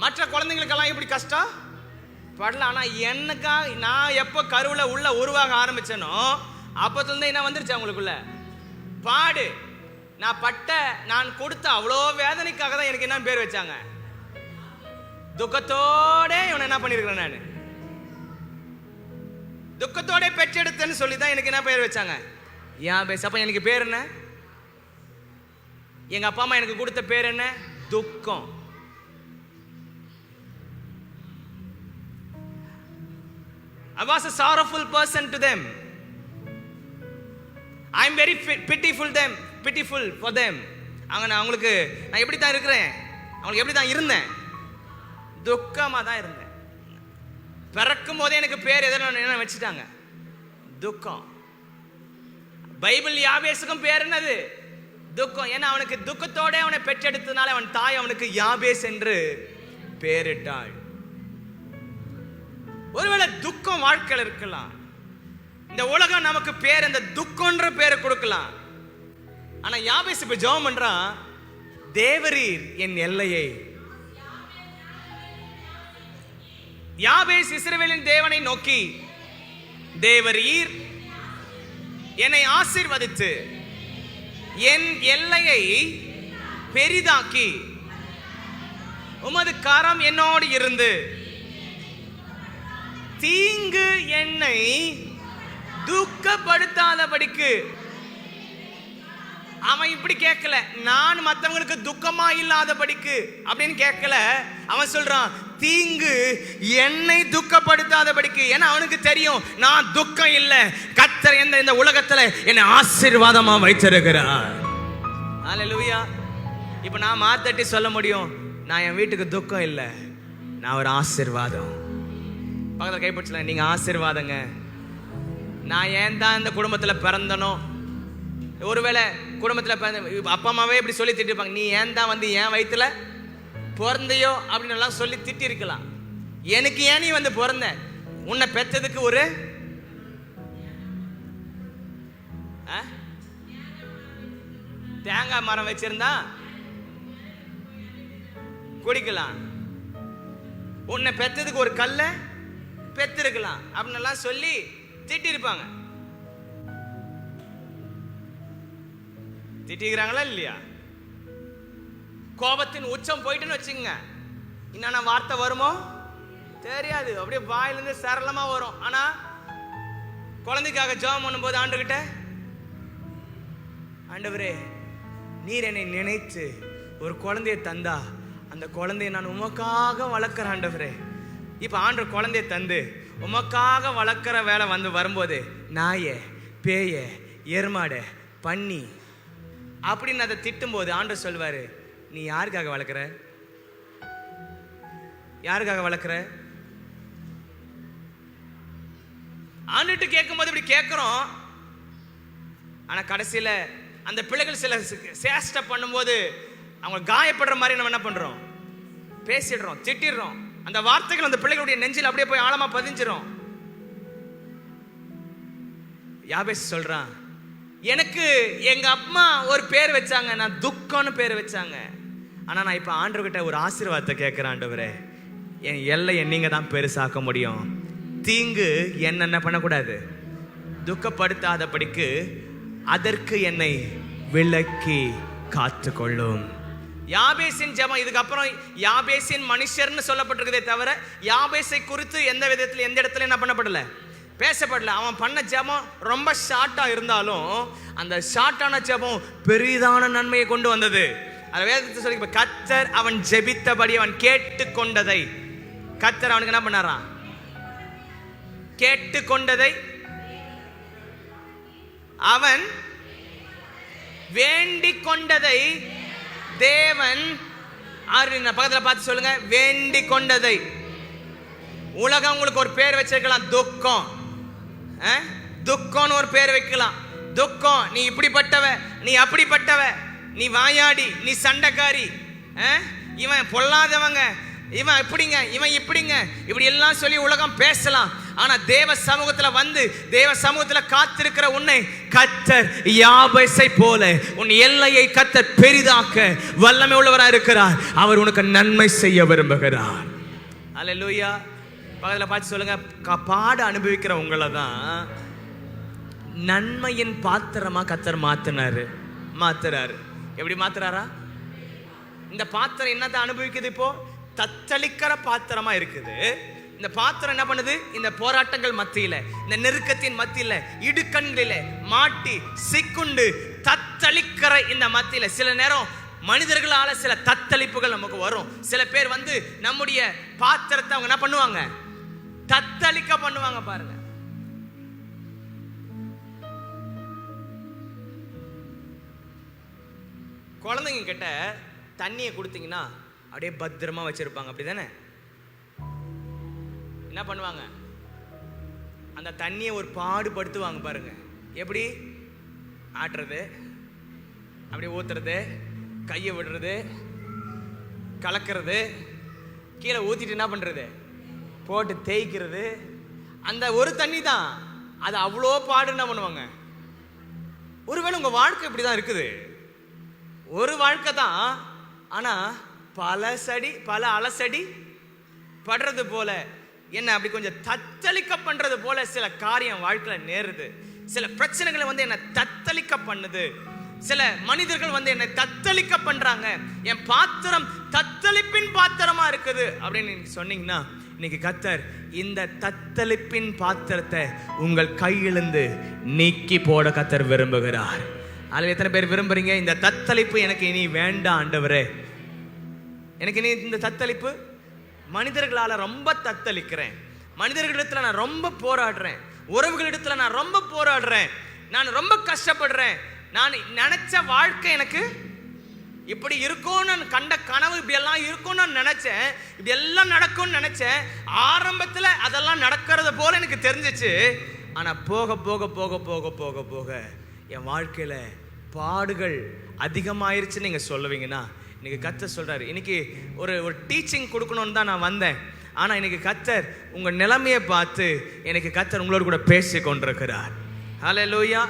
மற்ற குழந்தைங்களுக்கெல்லாம் எப்படி கஷ்டம் படல. ஆனா எனக்கா நான் எப்போ கருவுல உள்ள உருவாக ஆரம்பிச்சேனோ அப்பத்துல என்ன வந்துருச்சு அவங்களுக்குள்ள பாடு. நான் கொடுத்த அவ்வளோ வேதனைக்காக தான் எனக்கு என்ன பேர் வச்சாங்க? துக்கத்தோட இவனை என்ன பண்ணிருக்கிறேன், நான் துக்கத்தோட பெற்றெடுத்தேன்னு சொல்லி தான் எனக்கு என்ன பேர் வச்சாங்க? யாபேஸ். அப்ப எனக்கு பேர் என்ன? எங்க அப்பா அம்மா எனக்கு கொடுத்த பேர் என்ன? துக்கம். I was a sorrowful person to them. I am very pitiful for them. அவங்களுக்கு நான் எப்படி தான் இருக்கிறேன், அவங்களுக்கு எப்படி தான் இருந்தேன்? துக்கமா தான் இருந்தேன். பிறக்கும் போதே எனக்கு பேர் என்ன வச்சுட்டாங்க? துக்கம். பைபிள் யாபேஸுக்கும் பேர் என்னது? துக்கம். ஏன்னா அவனுக்கு துக்கத்தோட அவனை பெற்றெடுத்ததுனால அவன் தாய் அவனுக்கு யாபேஸ் என்று பேரிட்டாள். ஒருவேளை துக்கம் வாழ்க்கையில் இருக்கலாம். இந்த உலகம் நமக்கு பேர் இந்த துக்கம்ன்ற பேரை கொடுக்கலாம். ஆனா யாபேஸ் இப்ப ஜெபம் பண்றான், தேவரீர் என் எல்லையை. யாபேஸ் இஸ்ரவேலின் தேவனை நோக்கி, தேவரீர் என்னை ஆசீர்வதித்து என் எல்லையை பெரிதாக்கி உமது கரம் என்னோடு இருந்து தீங்கு என்னை துக்கப்படுத்தாதபடிக்கு. அவன் இப்படி கேட்கல, நான் மற்றவங்களுக்கு துக்கமா இல்லாதபடிக்கு அப்படின்னு கேட்கல. அவன் சொல்றான், தீங்கு என்னை துக்கப்படுத்தாதபடிக்கு. ஏன்னா அவனுக்கு தெரியும் நான் துக்கம் இல்லை, கர்த்தர் இந்த உலகத்துல என்னை ஆசீர்வாதமா வைத்திருக்கிறார். ஹல்லேலூயா. இப்ப நான் மாத்தட்டி சொல்ல முடியும், நான் என் வீட்டுக்கு துக்கம் இல்லை, நான் ஒரு ஆசீர்வாதம். பக்கத்தில் கைப்பிடிச்சல, நீங்க ஆசீர்வாதங்க. நான் ஏன் தான் இந்த குடும்பத்தில் பிறந்தனோ, ஒருவேளை குடும்பத்தில் அப்பா அம்மாவே இப்படி சொல்லி திட்டிருப்பாங்க, நீ ஏன் தான் வந்து என் வயிற்றுல பிறந்தையோ அப்படின்னு எல்லாம் சொல்லி திட்டி இருக்கலாம். எனக்கு ஏன் நீ வந்து பிறந்த, உன்னை பெற்றதுக்கு ஒரு தேங்காய் மரம் வச்சிருந்தா குடிக்கலாம், உன்னை பெற்றதுக்கு ஒரு கல்லை பெற்றிருக்கலாம் அப்படின்னு எல்லாம் சொல்லி திட்டிருப்பாங்க. திட்டிக்கிறாங்களா இல்லையா? கோபத்தின் உச்சம் போயிட்டுன்னு வச்சுங்க, என்னென்ன வார்த்தை வருமோ தெரியாது, அப்படியே வாயிலிருந்து சரளமா வரும். ஆனா குழந்தைக்காக ஜெபம் பண்ணும்போது ஆண்டவர்கிட்ட, ஆண்டவரே நீர் என்னை நினைத்து ஒரு குழந்தைய தந்தா, அந்த குழந்தைய நான் உமக்காக வளர்க்கிறேன் ஆண்டவரே. இப்ப ஆண்டவர் குழந்தைய தந்து உமக்காக வளர்க்கிற வேலை வந்து வரும்போது நாய பேய எருமாட பன்னி அப்படின்னு அதை திட்டும் போது ஆண்டவர் சொல்வாரு, நீ யாருக்காக வளர்க்குற, யாருக்காக வளர்க்குற? ஆண்டுட்டு கேட்கும் போது இப்படி கேட்கிறோம். ஆனா கடைசியில அந்த பிள்ளைகள் சில சேஷ்டை பண்ணும்போது அவங்க காயப்படுற மாதிரி நம்ம என்ன பண்றோம், பேசிடுறோம், திட்டிடுறோம். அந்த வார்த்தைகள் அந்த பிள்ளைகளுடைய நெஞ்சில் அப்படியே போய் ஆழமா பதிஞ்சிரும். யாபேஸ் சொல்றான், எனக்கு எங்க அம்மா ஒரு பேர் வச்சாங்க, நான் துக்கம்னு பேர் வச்சாங்க. ஆனா நான் இப்ப ஆண்டவர்கிட்ட ஒரு ஆசீர்வாதத்தை கேட்கிறேன், ஆண்டவரே என் எல்லையை நீங்க தான் பெருசாக்க முடியும். தீங்கு என்ன பண்ணக்கூடாது, துக்கப்படுத்தாதபடிக்கு அதற்கு என்னை விலக்கி காத்துக்கொள்ளும். யாபேசின் ஜெபம். இதுக்கப்புறம் யாபேசின் மனுஷர்னு சொல்லப்பட்டிருக்கதே தவிர யாபேசை குறித்து எந்த விதத்துல எந்த இடத்துல என்ன பண்ணப்படல, பேசப்படல. அவன் பண்ண ஜெபம் ரொம்ப ஷார்ட்டா இருந்தாலும் அந்த ஷார்ட்டான ஜெபம் பெரிதான நன்மையை கொண்டு வந்தது. அது வேதத்தை சொல்லி, கர்த்தர் அவன் ஜெபித்தபடி அவன் கேட்டுக்கொண்டதை, கர்த்தர் அவனுக்கு என்ன பண்ணாராம், கேட்டுக்கொண்டதை அவன் வேண்டிக் கொண்டதை தேவன் பக்கத்துல பார்த்து சொல்லுங்க, வேண்டிக் கொண்டதை. உலகம் உங்களுக்கு ஒரு பேர் வச்சிருக்கலாம், துக்கம். துக்கம்னு ஒரு பேர் வைக்கலாம். துக்கம், நீ இப்படிப்பட்டவ, நீ அப்படிப்பட்டவ, நீ வாயாடி, நீ சண்டைக்காரி, இவன் பொல்லாதவங்க, இவன் இப்படிங்க, இவன் இப்படிங்க, இப்படி எல்லாம் சொல்லி உலகம் பேசலாம். ஆனா தேவ சமூகத்துல வந்து தேவ சமூகத்துல காத்திருக்கிற உன்னை கர்த்தர் யாபேசை போல உன் எல்லையை கர்த்தர் பெரிதாக்க வல்லமை உள்ளவராக இருக்கிறார். அவர் உனக்கு நன்மை செய்ய விரும்புகிறார். அல்லேலூயா. பக்கத்துல பார்த்து சொல்லுங்க, பாட அனுபவிக்கிற உங்களை தான் நன்மையின் பாத்திரமா கர்த்தர் மாத்துறாரு. எப்படி மாத்துறாரா? இந்த பாத்திரம் என்னத்தை அனுபவிக்குது? இப்போ தத்தளிக்கிற பாத்திரமா இருக்குது. இந்த பாத்திரம் என்ன பண்ணுது? இந்த போராட்டங்கள் மத்தியில, இந்த நெருக்கத்தின் மத்தியில, இடுக்கண்களில மாட்டி சிக்குண்டு தத்தளிக்கிற இந்த மத்தியில சில நேரம் மனிதர்களால சில தத்தளிப்புகள் நமக்கு வரும். சில பேர் வந்து நம்முடைய பாத்திரத்தை அவங்க என்ன பண்ணுவாங்க, தத்தளிக்க பண்ணுவாங்க. பாருங்க, குழந்தைங்க கிட்ட தண்ணியை கொடுத்தீங்கன்னா அப்படியே பத்திரமா வச்சிருப்பாங்க, அப்படிதானே? என்ன பண்ணுவாங்க, அந்த தண்ணியை ஒரு பாடுபடுத்துவாங்க. பாருங்க, எப்படி ஆட்டுறது, அப்படியே ஊத்துறது, கையை விடுறது, கலக்கிறது, கீழே ஊத்திட்டு என்ன பண்றது, போட்டு தேய்க்கிறது. அந்த ஒரு தண்ணி தான், அது அவ்வளோ பாடு என்ன பண்ணுவாங்க. ஒருவேளை உங்க வாழ்க்கை இப்படிதான் இருக்குது, ஒரு வாழ்க்கை தான், ஆனா பல அலசடி படுறது போல, என்ன அப்படி கொஞ்சம் தத்தளிக்க பண்றது போல சில காரியம் வாழ்க்கையில நேருது. சில பிரச்சனைகளை வந்து என்ன தத்தளிக்க பண்ணுது. சில மனிதர்கள் வந்து என்னை தத்தளிக்க பண்றாங்க. என் பாத்திரம் தத்தளிப்பின் பாத்திரமா இருக்குது அப்படின்னு சொன்னீங்கன்னா, இன்னைக்கு கர்த்தர் இந்த தத்தளிப்பின் பாத்திரத்தை உங்கள் கையிலிருந்து நீக்கி போட கர்த்தர் விரும்புகிறார். அதில் எத்தனை பேர் விரும்புறீங்க, இந்த தத்தளிப்பு எனக்கு இனி வேண்டாம் ஆண்டவரே, எனக்கு இனி இந்த தத்தளிப்பு, மனிதர்களால ரொம்ப தத்தளிக்கிறேன், மனிதர்களிடத்துல நான் ரொம்ப போராடுறேன், உறவுகளிடத்துல நான் ரொம்ப போராடுறேன், நான் ரொம்ப கஷ்டப்படுறேன், நான் நினைச்ச வாழ்க்கை எனக்கு இப்படி இருக்கும்னு கண்ட கனவு இப்படி எல்லாம் இருக்கும்னு நான் நினைச்சேன், இப்படி எல்லாம் நடக்கும்னு நினைச்சேன். ஆரம்பத்துல அதெல்லாம் நடக்கிறது போல எனக்கு தெரிஞ்சிச்சு. ஆனா போக போக போக போக போக போக என் வாழ்க்கையில பாடுகள் அதிகமாயிருச்சுன்னு நீங்க சொல்லுவீங்கன்னா, இன்னைக்கு கர்த்தர் சொல்றாரு, இன்னைக்கு ஒரு டீச்சிங் கொடுக்கணும்னு தான் நான் வந்தேன். ஆனா இன்னைக்கு கர்த்தர் உங்க நிலைமையை பார்த்து எனக்கு கர்த்தர் உங்களோட கூட பேசி கொண்டிருக்கிறார். ஹல்லேலூயா.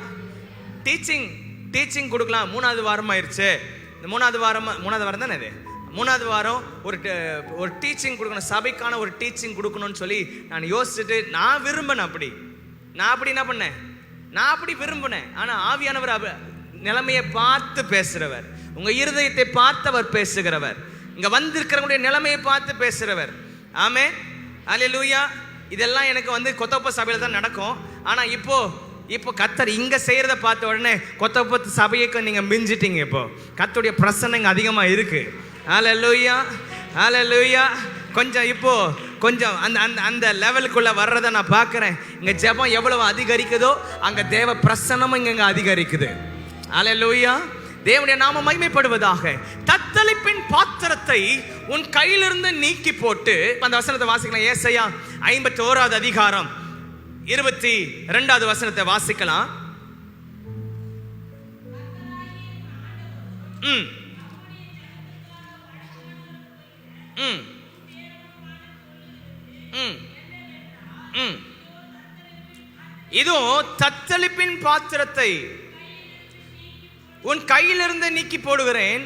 டீச்சிங் கொடுக்கலாம். 3வது வாரம் ஆயிருச்சு. இந்த 3வது வாரம் தானே இது. 3வது வாரம் ஒரு டீச்சிங் கொடுக்கணும், சபைக்கான ஒரு டீச்சிங் கொடுக்கணும்னு சொல்லி நான் யோசிச்சுட்டு நான் விரும்பினேன். நான் அப்படி என்ன பண்ணேன், நான் அப்படி விரும்பினேன். ஆனா ஆவியானவர் நிலைமையை பார்த்து பேசுறவர், உங்க இருதயத்தை பார்த்தவர் பேசுகிறவர், இங்க வந்திருக்கிறவங்களுடைய நிலைமையை பார்த்து பேசுறவர். ஆமென், அல்லேலூயா. இதெல்லாம் எனக்கு கொத்தப்ப சபையில தான் நடக்கும். ஆனா இப்போ கர்த்தர் இங்க செய்யறத பார்த்த உடனே கொத்தப்ப சபைக்கு நீங்க மிஞ்சிட்டீங்க. இப்போ கர்த்தருடைய பிரசன்னம் இங்க அதிகமா இருக்கு. அல்லேலூயா, அல்லேலூயா. கொஞ்சம் அந்த லெவலுக்குள்ள வர்றதை நான் பார்க்கிறேன். இங்க ஜெபம் எவ்வளவு அதிகரிக்குதோ அங்க தேவ பிரசன்னமும் இங்க அதிகரிக்குது. அல்லேலூயா. தேவனுடைய நாமம் மகிமைப்படுவதாக. தத்தளிப்பின் பாத்திரத்தை உன் கையிலிருந்து நீக்கி போட்டு, அந்த வசனத்தை வாசிக்கலாம். ஏசாயா 51வது அதிகாரம் 22வது வசனத்தை வாசிக்கலாம். இதோ தத்தளிப்பின் பாத்திரத்தை உன் கையிலிருந்து நீக்கி போடுகிறேன்.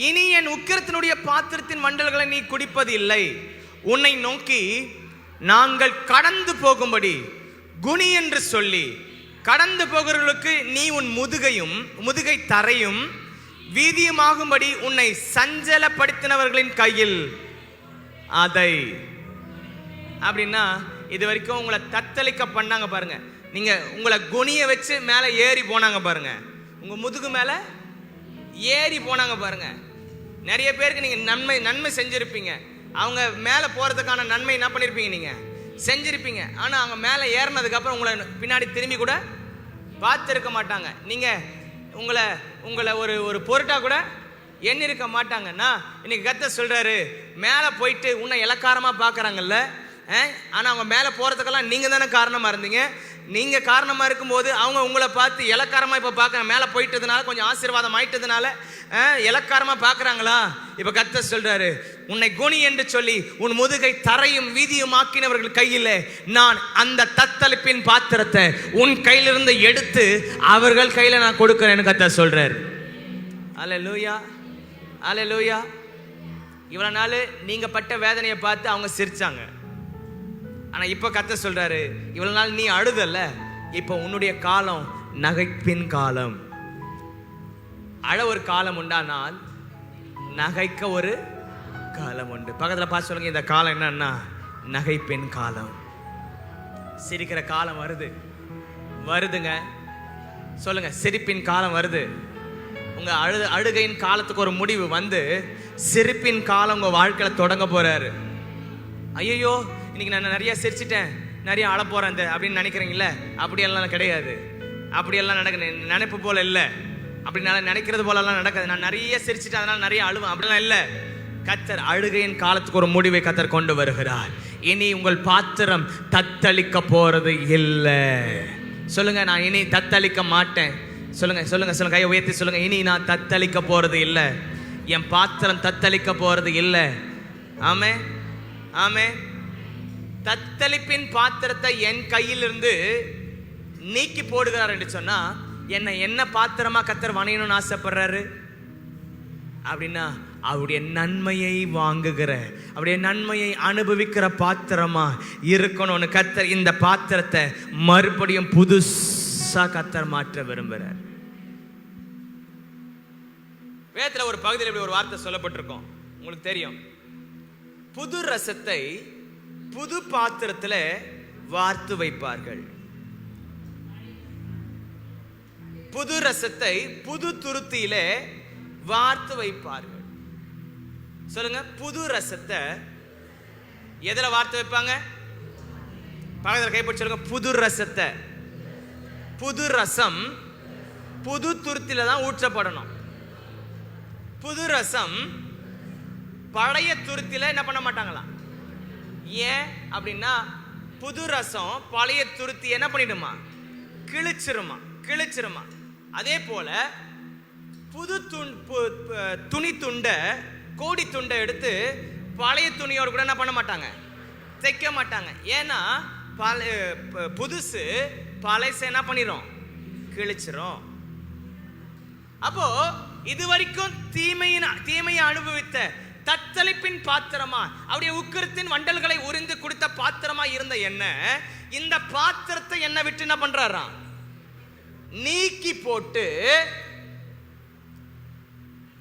இனி என் உக்கிரத்தினுடைய பாத்திரத்தின் மண்டல்களை நீ குடிப்பது இல்லை. உன்னை நோக்கி நாங்கள் கடந்து போகும்படி குனி என்று சொல்லி கடந்து போகிறவர்களுக்கு நீ உன் முதுகை தரையும் வீதியுமாகும்படி உன்னை சஞ்சலப்படுத்தினவர்களின் கையில் அதை. அப்படின்னா இது வரைக்கும் உங்களை தத்தளிக்க பண்ணாங்க பாருங்க. நீங்க உங்களை குனிய வச்சு மேலே ஏறி போனாங்க பாருங்க. உங்க முதுகு மேல ஏறி போனாங்க பாருங்க. நிறைய பேருக்கு நீங்க நன்மை செஞ்சிருப்பீங்க. அவங்க மேல போறதுக்கான நன்மை என்ன பண்ணிருப்பீங்க, நீங்க செஞ்சிருப்பீங்க. ஆனா அவங்க மேல ஏறினதுக்கு அப்புறம் உங்களை பின்னாடி திரும்பி கூட பார்த்திருக்க மாட்டாங்க. நீங்க உங்களை ஒரு பொருட்டா கூட எண்ணிருக்க மாட்டாங்கன்னா, இன்னைக்கு கர்த்தர் சொல்றாரு, மேல போயிட்டு உன்னை இலக்காரமா பாக்குறாங்கல்ல, ஆனா அவங்க மேல போறதுக்கெல்லாம் நீங்க தானே காரணமா இருந்தீங்க. நீங்க காரணமா இருக்கும்போது அவங்க உங்களை பார்த்து இலக்காரமா இப்ப பாக்குறாங்க. மேல போயிட்டதுனால கொஞ்சம் ஆசீர்வாதம் ஆயிட்டதுனால இலக்காரமா பாக்குறாங்களா? இப்ப கர்த்தர் சொல்றாரு, உன்னை குனி என்று சொல்லி உன் முதுகை தரையும் வீதியும் ஆக்கினவர்கள் கையில நான் அந்த தத்தளிப்பின் பாத்திரத்தை உன் கையிலிருந்து எடுத்து அவர்கள் கையில நான் கொடுக்கிறேன்னு கர்த்தர் சொல்றாரு. அல்லேலூயா, அல்லேலூயா. இவ்வளவு நாள் நீங்க பட்ட வேதனையை பார்த்து அவங்க சிரிச்சாங்க. ஆனா இப்ப கர்த்தர் சொல்றாரு, இவ்வளவு நாள் நீ அழுதல்ல, இப்ப உன்னுடைய காலம் நகைப்பின் காலம். அழ ஒரு காலம் உண்டானால் நகைக்க ஒரு காலம் உண்டு. பக்கத்துல பார்த்து சொல்லுங்க, இந்த காலம் என்னன்னா நகைப்பின் காலம். சிரிக்கிற காலம் வருதுங்க. சொல்லுங்க, சிரிப்பின் காலம் வருது. உங்க அழுகையின் காலத்துக்கு ஒரு முடிவு வந்து சிரிப்பின் காலம் உங்க வாழ்க்கையில தொடங்க போறாரு. ஐயோ, இன்னைக்கு நான் நிறைய சிரிச்சிட்டேன், நிறைய அழ போறேன் அப்படின்னு நினைக்கிறீங்களே, அப்படியெல்லாம் கிடையாது. அப்படியெல்லாம் நினைப்பு போல இல்லை. அப்படி நினைக்கிறது போலலாம் நடக்காது. நான் நிறைய சிரிச்சிட்டேன் அதனால நிறைய அழுவேன் அப்படிலாம் இல்லை. கர்த்தர் அழுகையின் காலத்துக்கு ஒரு முடிவை கர்த்தர் கொண்டு வருகிறார். இனி உங்கள் பாத்திரம் தத்தளிக்க போறது இல்லை. சொல்லுங்க, நான் இனி தத்தளிக்க மாட்டேன். சொல்லுங்க, கையை உயர்த்தி சொல்லுங்க, இனி நான் தத்தளிக்க போறது இல்லை. என் பாத்திரம் தத்தளிக்க போறது இல்லை. ஆமே, ஆமே. தத்தளிப்பின் பாத்திரத்தை என் கையிலிருந்து நீக்கி போடுகிறார் என்று சொன்னா, என்ன பாத்திரமா கர்த்தர் வணையணும்னு ஆசைப்படுறாரு அப்படின்னா, அவருடைய நன்மையை வாங்குகிற, அவருடைய நன்மையை அனுபவிக்கிற பாத்திரமா இருக்கணும்னு கர்த்தர் இந்த பாத்திரத்தை மறுபடியும் புதுசா கர்த்தர் மாற்ற விரும்புகிறார். வேதத்துல ஒரு பகுதியில் இப்படி ஒரு வார்த்தை சொல்லப்பட்டிருக்கும், உங்களுக்கு தெரியும். புது ரசத்தை புது பாத்திரத்தில் வார்த்து வைப்பார்கள். புது ரசத்தை புது துருத்தியில வார்த்து வைப்பார்கள். சொல்லுங்க, புது ரசத்தை எதுல வார்த்து வைப்பாங்க? பக்கத்துல கைப்பற்றி சொல்லுங்க, புது ரசத்தை. புது ரசம் புது துருத்தியில தான் ஊற்றப்படணும். புது ரசம் பழைய துருத்தியில என்ன பண்ண மாட்டாங்களாம். ஏன் அப்படின்னா, புது ரசம் பழைய துருத்தி என்ன பண்ணிடுமா? கிழிச்சிருமா. அதே போல புது துணி துண்டை, கோடி துண்டை எடுத்து பழைய துணியோடு கூட என்ன பண்ண மாட்டாங்க, தைக்க மாட்டாங்க. ஏன்னா புதுசு பழைச என்ன பண்ணிரும், கிழிச்சிரும். அப்போ இதுவரைக்கும் தீமையை அனுபவித்த தத்தளிப்பின் பாத்திரமா, அவருடைய உக்கிரத்தின் வண்டல்களை உறிந்து கொடுத்த பாத்திரமா இருந்த என்ன, இந்த பாத்திரத்தை என்ன விட்டு என்ன பண்றாராம், நீக்கி போட்டு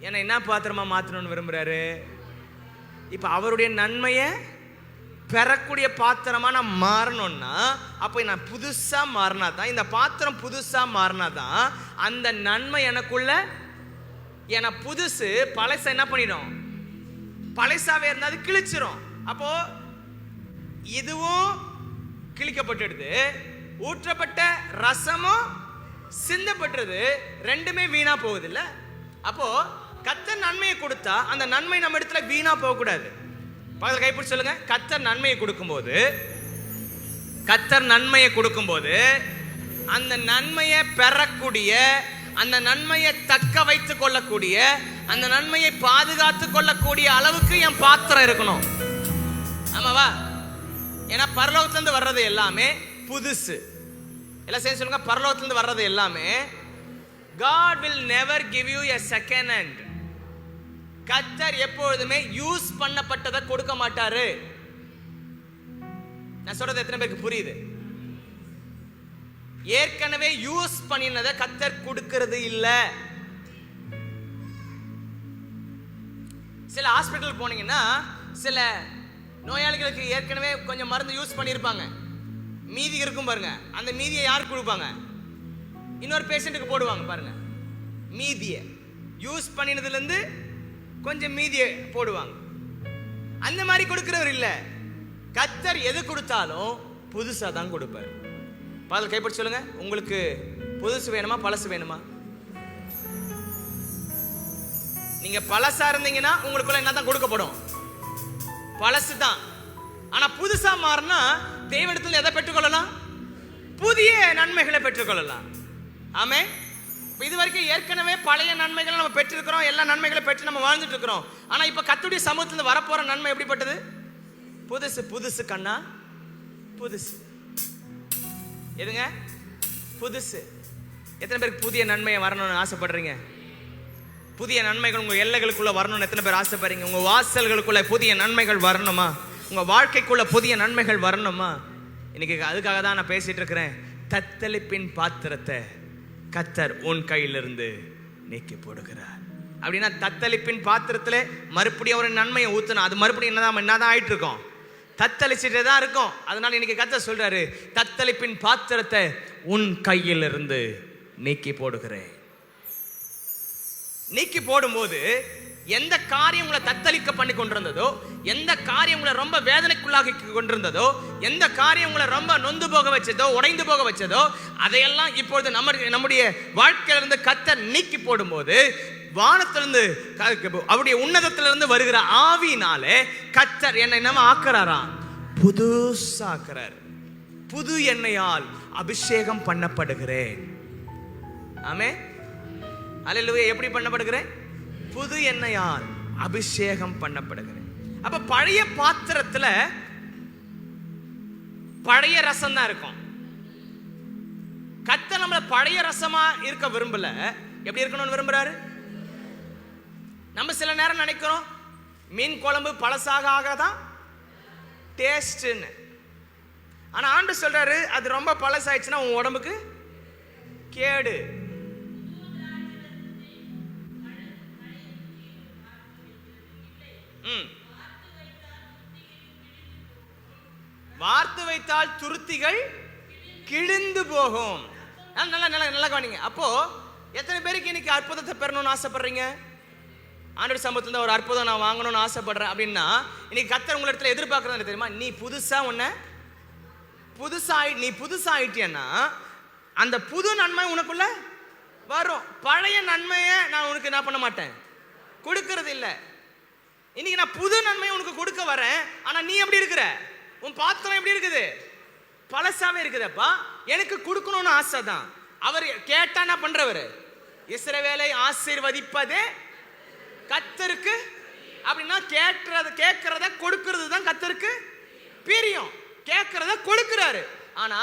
என்ன பாத்திரமா மாத்தணும்னு விரும்புறாரு. இப்ப அவருடைய நன்மையை பெறக்கூடிய பாத்திரமா நான் மாறணும்னா, அப்ப நான் புதுசா மாறினா தான், இந்த பாத்திரம் புதுசா மாறினா தான் அந்த நன்மை எனக்குள்ள, ஏன்னா புதுசு பழச என்ன பண்ணிடும், பழசாவே இருந்தா அது கிழிச்சிரும். அப்போ இதுவும் கிழிக்கப்பட்டுடுது, ஊற்றப்பட்ட ரசமும் சிந்தப்பட்டுறது, ரெண்டுமே வீணா போகுது இல்ல. அப்போ கர்த்தர் நன்மையை கொடுத்தா அந்த நன்மை நம்ம இடத்துல வீணா போக கூடாது. பக்கத்துல கைப்பிடி சொல்லுங்க, கர்த்தர் நன்மையை கொடுக்கும்போது, கர்த்தர் நன்மையை கொடுக்கும்போது அந்த நன்மையை பெறக்கூடிய, அந்த நன்மையை தக்க வைத்துக் கொள்ளக்கூடிய, அந்த நன்மையை பாதுகாத்துக் கொள்ளக்கூடிய அளவுக்கு என் பாத்திரம் இருக்கணும். ஆமாவா? ஏன்னா பரலோகத்திலிருந்து வர்றது எல்லாமே புதுசு. எல்லாம் சேர்ந்து சொல்லுங்க, பரலோகத்திலிருந்து வர்றது எல்லாமே. God will never give you a second hand. கர்த்தர் எப்பொழுதுமே யூஸ் பண்ணப்பட்டதை கொடுக்க மாட்டாரு. நான் சொல்றது எத்தனை பேருக்கு புரியுது? ஏற்கனவே யூஸ் பண்ணினதை கர்த்தர் கொடுக்கிறது இல்ல. சில ஹாஸ்பிட்டல் போனீங்கன்னா சில நோயாளிகளுக்கு ஏற்கனவே கொஞ்சம் மருந்து யூஸ் பண்ணியிருப்பாங்க, மீதி இருக்கும் பாருங்க. அந்த மீதியை யாருக்கு கொடுப்பாங்க? இன்னொரு பேஷண்ட்டுக்கு போடுவாங்க பாருங்க. மீதியை யூஸ் பண்ணினதுல இருந்து கொஞ்சம் மீதியை போடுவாங்க. அந்த மாதிரி கொடுக்கிறவர் இல்ல. கர்த்தர் எது கொடுத்தாலும் புதுசா தான் கொடுப்பார். பாதல் கைப்பற்றி சொல்லுங்க, உங்களுக்கு புதுசு வேணுமா பழசு வேணுமா? நீங்க பழசா இருந்தீங்கன்னா உங்களுக்குள்ள என்னதான் கொடுக்கப்படும்? பழசு தான். ஆனா புதுசா மாறினா தேவனிடத்தில் எதை பெற்றுக்கொள்ளலாம்? புதிய நன்மைகளை பெற்றுக்கொள்ளலாம். ஆமே. இது வரைக்கும் ஏற்கனவே பழைய நன்மைகளை நம்ம பெற்றிருக்கிறோம், எல்லா நன்மைகளை பெற்று நம்ம வாழ்ந்துட்டு இருக்கிறோம். ஆனா இப்ப கர்த்தருடைய சமூகத்துல வரப்போற நன்மை எப்படிப்பட்டது? புதுசு. புதுசு கண்ணா, புதுசு. எதுங்க புதுசு? எத்தனை பேருக்கு புதிய நன்மையை வரணும்னு ஆசைப்படுறீங்க? புதிய நன்மைகள் உங்க எல்லைகளுக்குள்ள வரணும்னு எத்தனை பேர் ஆசைப்படுறீங்க? உங்க வாசல்களுக்குள்ள புதிய நன்மைகள் வரணுமா? உங்க வாழ்க்கைக்குள்ள புதிய நன்மைகள் வரணுமா? இன்னைக்கு அதுக்காக தான் நான் பேசிட்டு இருக்கிறேன். தத்தளிப்பின் பாத்திரத்தை கர்த்தர் உன் கையிலிருந்து நீக்கி போடுகிறார். அப்படின்னா தத்தளிப்பின் பாத்திரத்துல மறுபடியும் ஒரு நன்மையை ஊத்தணும். அது மறுபடியும் என்னதான் ஆயிட்டு இருக்கோம்? தத்தளிச்சுட்டே தான் இருக்கும். அதனால இன்னைக்கு கர்த்தர் சொல்றாரு, தத்தளிப்பின் பாத்திரத்தை உன் கையிலிருந்து நீக்கி போடுகிறேன். நீக்கி போடும்போது எந்த காரியம் உங்களை தத்தளிக்க பண்ணி கொண்டிருந்ததோ, எந்த காரியம் உங்களை ரொம்ப வேதனைக்குள்ளாகி கொண்டிருந்ததோ, எந்த காரியம் உங்களை ரொம்ப நொந்து போக வச்சதோ, உடைந்து போக வச்சதோ, அதையெல்லாம் இப்பொழுது நம்முடைய வாழ்க்கையிலிருந்து கர்த்தர் நீக்கி போடும்போது, வானத்திலிருந்து அவருடைய உன்னதத்திலிருந்து வருகிற ஆவியினாலே கர்த்தர் என்னை நம்ம ஆக்குறாராம், புதுசாக்குறார். புது எண்ணெயால் அபிஷேகம் பண்ணப்படுகிறேன். ஆமே. அல்லேலூயா. எப்படி பண்ணப்படுகிறேன்? புது எண்ணெயால் அபிஷேகம் பண்ணப்படுகிறேன். அப்ப பழைய பாத்திரத்துல பழைய ரசம் தான் இருக்கும். கர்த்தர் நம்மள பழைய ரசமா இருக்க விரும்பல. எப்படி இருக்கணும்னு விரும்புறாரு? நம்ம சில நேரம் நினைக்கிறோம் மீன் குழம்பு பழசாக ஆகாதான் டேஸ்ட்னு. ஆனா ஆண்டவர் சொல்றாரு, அது ரொம்ப பழசாயிடுச்சுன்னா உன் உடம்புக்கு கேடு. வார்த்து வைத்தால் துருத்திகள் கிழிந்து போகும். நல்லா கவனிங்க. அப்போ எத்தனை பேருக்கு இன்னைக்கு அற்புதத்தை பெறணும்னு ஆசைப்படுறீங்க? ஆண்டவர் சமூகத்துல ஒரு அற்புதம் நான் வாங்கணும்னு ஆசைப்படுறேன் அப்படின்னா, இன்னைக்கு கர்த்தர் உங்க இடத்துல எதிர்பார்க்கறது தெரியுமா? நீ புதுசா ஆயிட்டியன்னா அந்த புது நன்மை உனக்குள்ள வரும். பழைய நன்மையை நான் உனக்கு என்ன பண்ண மாட்டேன், கொடுக்கறது இல்லை. இன்னைக்கு நான் புது நன்மையை உனக்கு கொடுக்க வரேன். ஆனா நீ எப்படி இருக்கிற? உன் பாத்திரம் எப்படி இருக்குது? பழசாவே இருக்குதப்பா. எனக்கு கொடுக்கணும்னு ஆசை தான். அவர் கேட்டா என்ன பண்றவரு? இஸ்ரவேலை ஆசீர்வதிப்பதே கர்த்தருக்கு. அப்படின்னா கேட்கறத கொடுக்கிறது தான் கர்த்தருக்கு பிரியம். கேட்கறத கொடுக்கிறாரு. ஆனா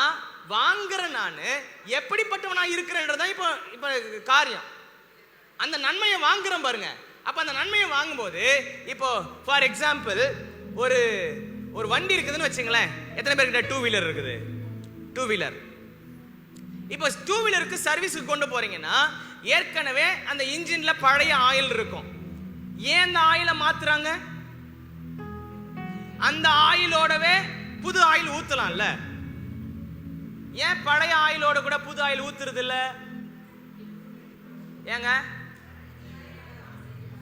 வாங்குற நானு எப்படிப்பட்டவனா இருக்கிறேன்றதான் இப்ப காரியம். அந்த நன்மையை வாங்குறோம் பாருங்க. அப்ப அந்த நன்மையை வாங்கும்போது இப்போ ஃபார் எக்ஸாம்பிள் ஒரு வண்டி இருக்குதுன்னு வச்சுங்களேன். எத்தனை பேர்கிட்ட 2 வீலர் இருக்குது? 2 வீலர். இப்போ 2 வீலருக்கு சர்வீஸுக்கு கொண்டு போறீங்கன்னா ஏற்கனவே அந்த இன்ஜின்ல பழைய ஆயில் இருக்கும். ஏன் அந்த ஆயிலை மாத்துறாங்க? அந்த ஆயிலோடவே புது ஆயில் ஊத்தலாம்ல. ஏன் பழைய ஆயிலோட கூட புது ஆயில் ஊத்துறது இல்ல? ஏங்க,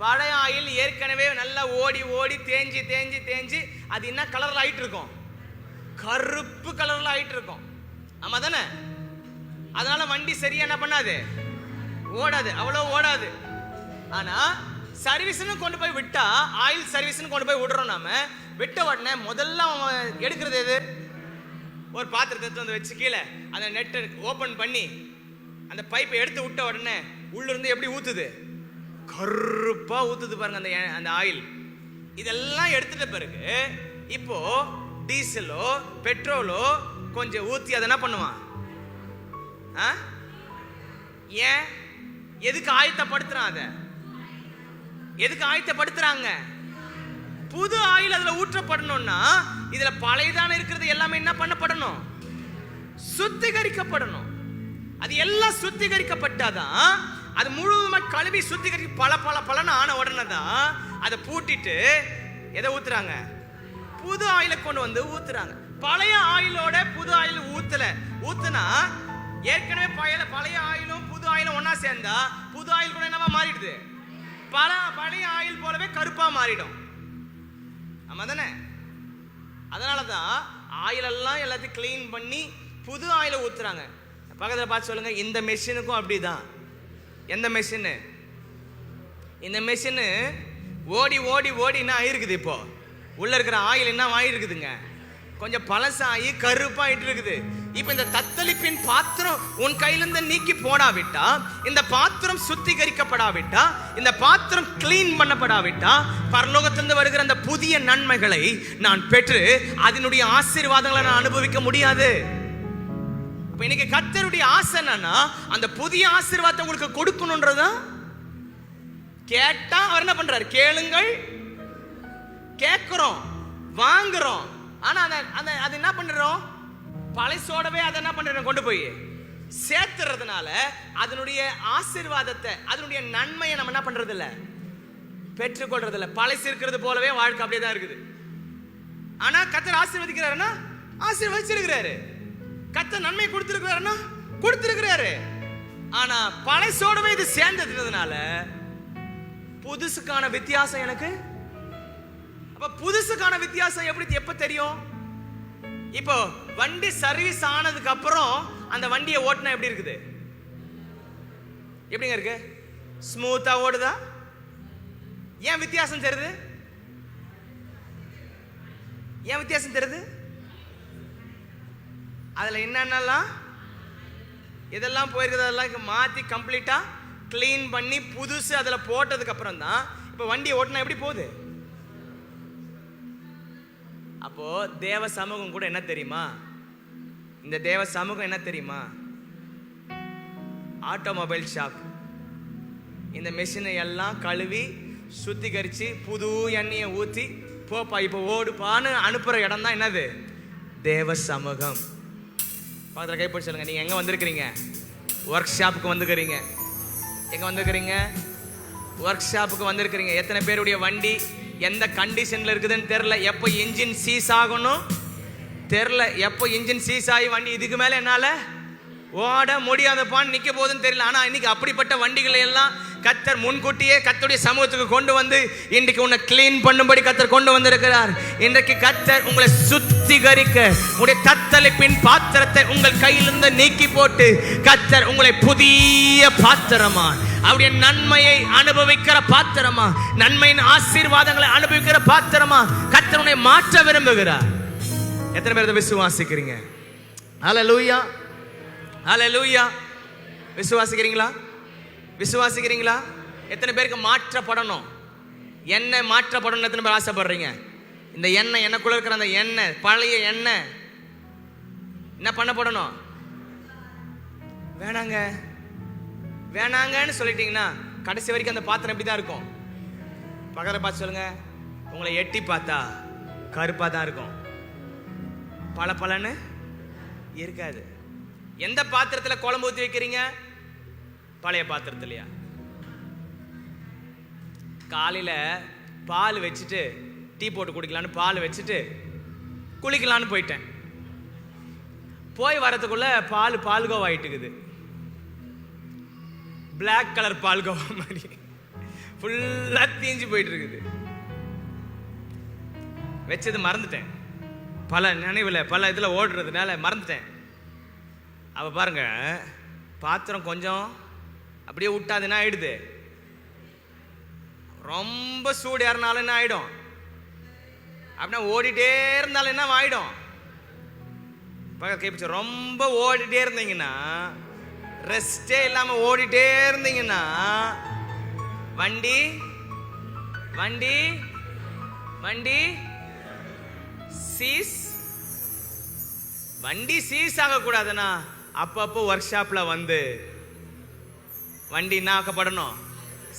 பழைய ஆயில் ஏற்கனவே நல்லா ஓடி ஓடி தேஞ்சி தேஞ்சி தேஞ்சி அது என்ன கலர்ல ஆயிட்டு இருக்கும்? கருப்பு கலர்ல ஆயிட்டு இருக்கும். ஆமா தானே? அதனால வண்டி சரியா என்ன பண்ணாது, ஓடாது, அவ்வளவு ஓடாது. ஆனா சர்வீஸ்னு கொண்டு போய் விட்டா, ஆயில் சர்வீஸ்னு கொண்டு போய் விடுறோம். நாம விட்ட உடனே முதல்ல எடுக்கிறது எது? ஒரு பாத்திரத்தை வந்து வச்சு கீழே அந்த நெட்டை ஓபன் பண்ணி அந்த பைப்பை எடுத்து விட்ட உடனே உள்ள இருந்து எப்படி ஊத்துது? கருப்பா ஊத்துது பாருங்க அந்த ஆயில். இதெல்லாம் எடுத்துட்ட பிறகு இப்போ டீசலோ பெட்ரோலோ கொஞ்சம் ஊத்தி அதை என்ன பண்ணுவான்? ஏன், எதுக்கு ஆயத்தப்படுத்துறான்? அதை எதுக்கு ஆயத்தப்படுத்துறாங்க? புது ஆயில் அதுல ஊற்றப்படணும்னா இதுல பழையதான இருக்கிறது எல்லாமே என்ன பண்ணப்படணும்? சுத்திகரிக்கப்படணும். அது எல்லாம் சுத்திகரிக்கப்பட்டாதான், அது முழுவதுமா கழுவி சுத்திகரிக்க பல பல பலன்னு ஆன உடனே தான் அதை பூட்டிட்டு எதை ஊத்துறாங்க? புது ஆயிலை கொண்டு வந்து ஊத்துறாங்க. பழைய ஆயிலோட புது ஆயில் ஊத்துனா ஏற்கனவே பழைய ஆயிலும் புது ஆயிலும் ஒன்னா சேர்ந்தா புது ஆயில் கூட என்னவா மாறிடுது? பழைய ஆயில் போலவே கருப்பா மாறிடும். ஆமா தானே? அதனாலதான் ஆயில் எல்லாம் எல்லாத்தையும் கிளீன் பண்ணி புது ஆயில ஊத்துறாங்க. பக்கத்துல பார்த்து சொல்லுங்க, இந்த மெஷினுக்கும் அப்படிதான். எந்த மெஷின்? இந்த மெஷின் ஓடி ஓடி ஓடி என்ன ஆயிருக்குது? இப்போ உள்ள இருக்கிற ஆயில் என்ன ஆயிருக்குதுங்க? கொஞ்சம் பழசாகி கருப்பாயிட்டு இருக்குது. இப்ப இந்த தத்தளிப்பின் பாத்திரம் உன் கையிலிருந்து நீக்கி போடாவிட்டா, இந்த பாத்திரம் சுத்திகரிக்கப்படாவிட்டா, இந்த பாத்திரம் கிளீன் பண்ணப்படாவிட்டா, பரலோகத்திலிருந்து வருகிற அந்த புதிய நன்மைகளை நான் பெற்று அதனுடைய ஆசீர்வாதங்களை நான் அனுபவிக்க முடியாது. அப்ப இன்னைக்கு கர்த்தருடைய ஆசை என்னன்னா, அந்த புதிய ஆசீர்வாதத்தை உங்களுக்கு கொடுக்கணும்ன்றதான். கேட்டா அவர் என்ன பண்றாரு? கேளுங்கள், கேட்கிறோம், வாங்குறோம். ஆனா அது என்ன பண்றோம்? பழசோடவே அதை என்ன பண்றோம்? கொண்டு போய் சேர்த்துறதுனால அதனுடைய ஆசீர்வாதத்தை, அதனுடைய நன்மையை நம்ம என்ன பண்றது இல்ல, பெற்றுக்கொள்றது இல்ல. பழசு இருக்கிறது போலவே வாழ்க்கை அப்படியே தான் இருக்குது. ஆனா கர்த்தர் ஆசீர்வதிக்கிறாருன்னா ஆசீர்வதிச்சிருக்கிறாரு. கர்த்தர் நன்மை கொடுத்திருக்கிறாருன்னா கொடுத்திருக்கிறாரு. ஆனா பழசோடவே இது சேர்ந்ததுனால புதுசுக்கான வித்தியாசம் எனக்கு. அப்ப புதுசுக்கான வித்தியாசம் எப்ப தெரியும்? இப்போ வண்டி சர்வீஸ் ஆனதுக்கு அப்புறம் அந்த வண்டியை ஓட்டினா எப்படி இருக்குது? எப்படிங்க இருக்கு? ஸ்மூத்தா ஓடுதா? ஏன் வித்தியாசம் தெரியுது? ஏன் வித்தியாசம் தெரியுது? அதுல என்னென்னலாம் இதெல்லாம் போயிருக்குது, அதெல்லாம் மாத்தி கம்ப்ளீட்டா கிளீன் பண்ணி புதுசு அதுல போட்டதுக்கு அப்புறம் தான் இப்ப வண்டியை ஓட்டினா எப்படி போகுது? அப்போ தேவ சமூகம் கூட என்ன தெரியுமா? இந்த தேவ சமூகம் என்ன தெரியுமா? Automobile shop. இந்த மெஷினை எல்லாம் கழுவி சுத்திகரிச்சு புது எண்ணெயை ஊத்தி போப்பா இப்போ ஓடுப்பான்னு அனுப்புற இடம் தான் என்னது? தேவ சமூகம். பக்கத்தில் கைப்பற்றி சொல்லுங்க, நீங்க எங்க வந்திருக்கிறீங்க? ஒர்க் ஷாப்புக்கு வந்துக்கிறீங்க. எங்க வந்திருக்கிறீங்க? ஒர்க் ஷாப்புக்கு வந்திருக்கிறீங்க. எத்தனை பேருடைய வண்டி எந்த கண்டிஷன்ல இருக்குதுன்னு தெரியல. எப்போ இன்ஜின் சீஸ் ஆகணும் தெரியல. எப்போ இன்ஜின் சீஸ் ஆகி வண்டி இதுக்கு மேல என்னால ஓட முடியாதப்பான்னு நிக்க போதுன்னு தெரியல. ஆனா இன்னைக்கு அப்படிப்பட்ட வண்டிகளை எல்லாம் கர்த்தர் முன்கூட்டியே கர்த்தருடைய சமூகத்துக்கு கொண்டு வந்து இன்றைக்கு உன்னை கிளீன் பண்ணும்படி கர்த்தர் கொண்டு வந்திருக்கிறார். இன்றைக்கு கர்த்தர் உங்களை சுத்திகரிக்க, உங்களுடைய தத்தளிப்பின் பாத்திரத்தை உங்கள் கையிலிருந்து நீக்கி போட்டு கர்த்தர் உங்களை புதிய பாத்திரமா, அவருடைய நன்மையை அனுபவிக்கிற பாத்திரமா, நன்மையின் ஆசீர்வாதங்களை அனுபவிக்கிற பாத்திரமா கர்த்தர் உன்னை மாற்ற விரும்புகிறார். எத்தனை பேர் இதை விசுவாசிக்கிறீங்க? ஹல்லேலூயா, ஹல்லேலூயா. விசுவாசிக்கிறீங்களா? விசுவாசிக்கிறீங்களா? எத்தனை பேருக்கு மாற்றப்படணும்? எண்ணெய் மாற்றப்படணும் எத்தனை பேர் ஆசைப்படுறீங்க? இந்த எண்ணெய், எனக்குள்ள இருக்கிற அந்த எண்ணெய், பழைய எண்ணெய் என்ன பண்ணப்படணும்? வேணாங்க வேணாங்கன்னு சொல்லிட்டீங்கன்னா கடைசி வரைக்கும் அந்த பாத்திரம் எப்படி தான் இருக்கும்? பக்கத்துல பார்த்து சொல்லுங்க, உங்களை எட்டி பார்த்தா கருப்பா தான் இருக்கும், பல பலன்னு இருக்காது. எந்த பாத்திரத்துல குழம்பு ஊற்றி வைக்கிறீங்க? பழைய பாத்திரத்திலையா? காலையில பால் வச்சுட்டு டீ போட்டு குடிக்கலான்னு பால் வச்சுட்டு குளிக்கலான்னு போயிட்டேன். போய் வரதுக்குள்ள பால்கோவா ஆயிட்டுக்குது. பிளாக் கலர் பால்கோவா மாதிரி ஃபுல்லா தீஞ்சு போயிட்டு இருக்குது. வச்சது மறந்துட்டேன், பல நினைவுல பல இதுல ஓடுறதுனால மறந்துட்டேன். அவ பாருங்க, பாத்திரம் கொஞ்சம் அப்படியே விட்டாது என்ன ஆயிடுது? ரொம்ப சூடு ஏறினாலும் என்ன ஆயிடும்? அப்படின்னா ஓடிட்டே இருந்தாலும் என்ன ஆயிடும்? கேப்பிச்சு, ரொம்ப ஓடிட்டே இருந்தீங்கன்னா, ரெஸ்டே இல்லாம ஓடிட்டே இருந்தீங்கன்னா வண்டி வண்டி வண்டி சீஸ் வண்டி சீஸ் ஆகக்கூடாதுன்னா அப்பப்போ ஒர்க் ஷாப்ல வந்து வண்டி என்ன ஆக்கப்படணும்?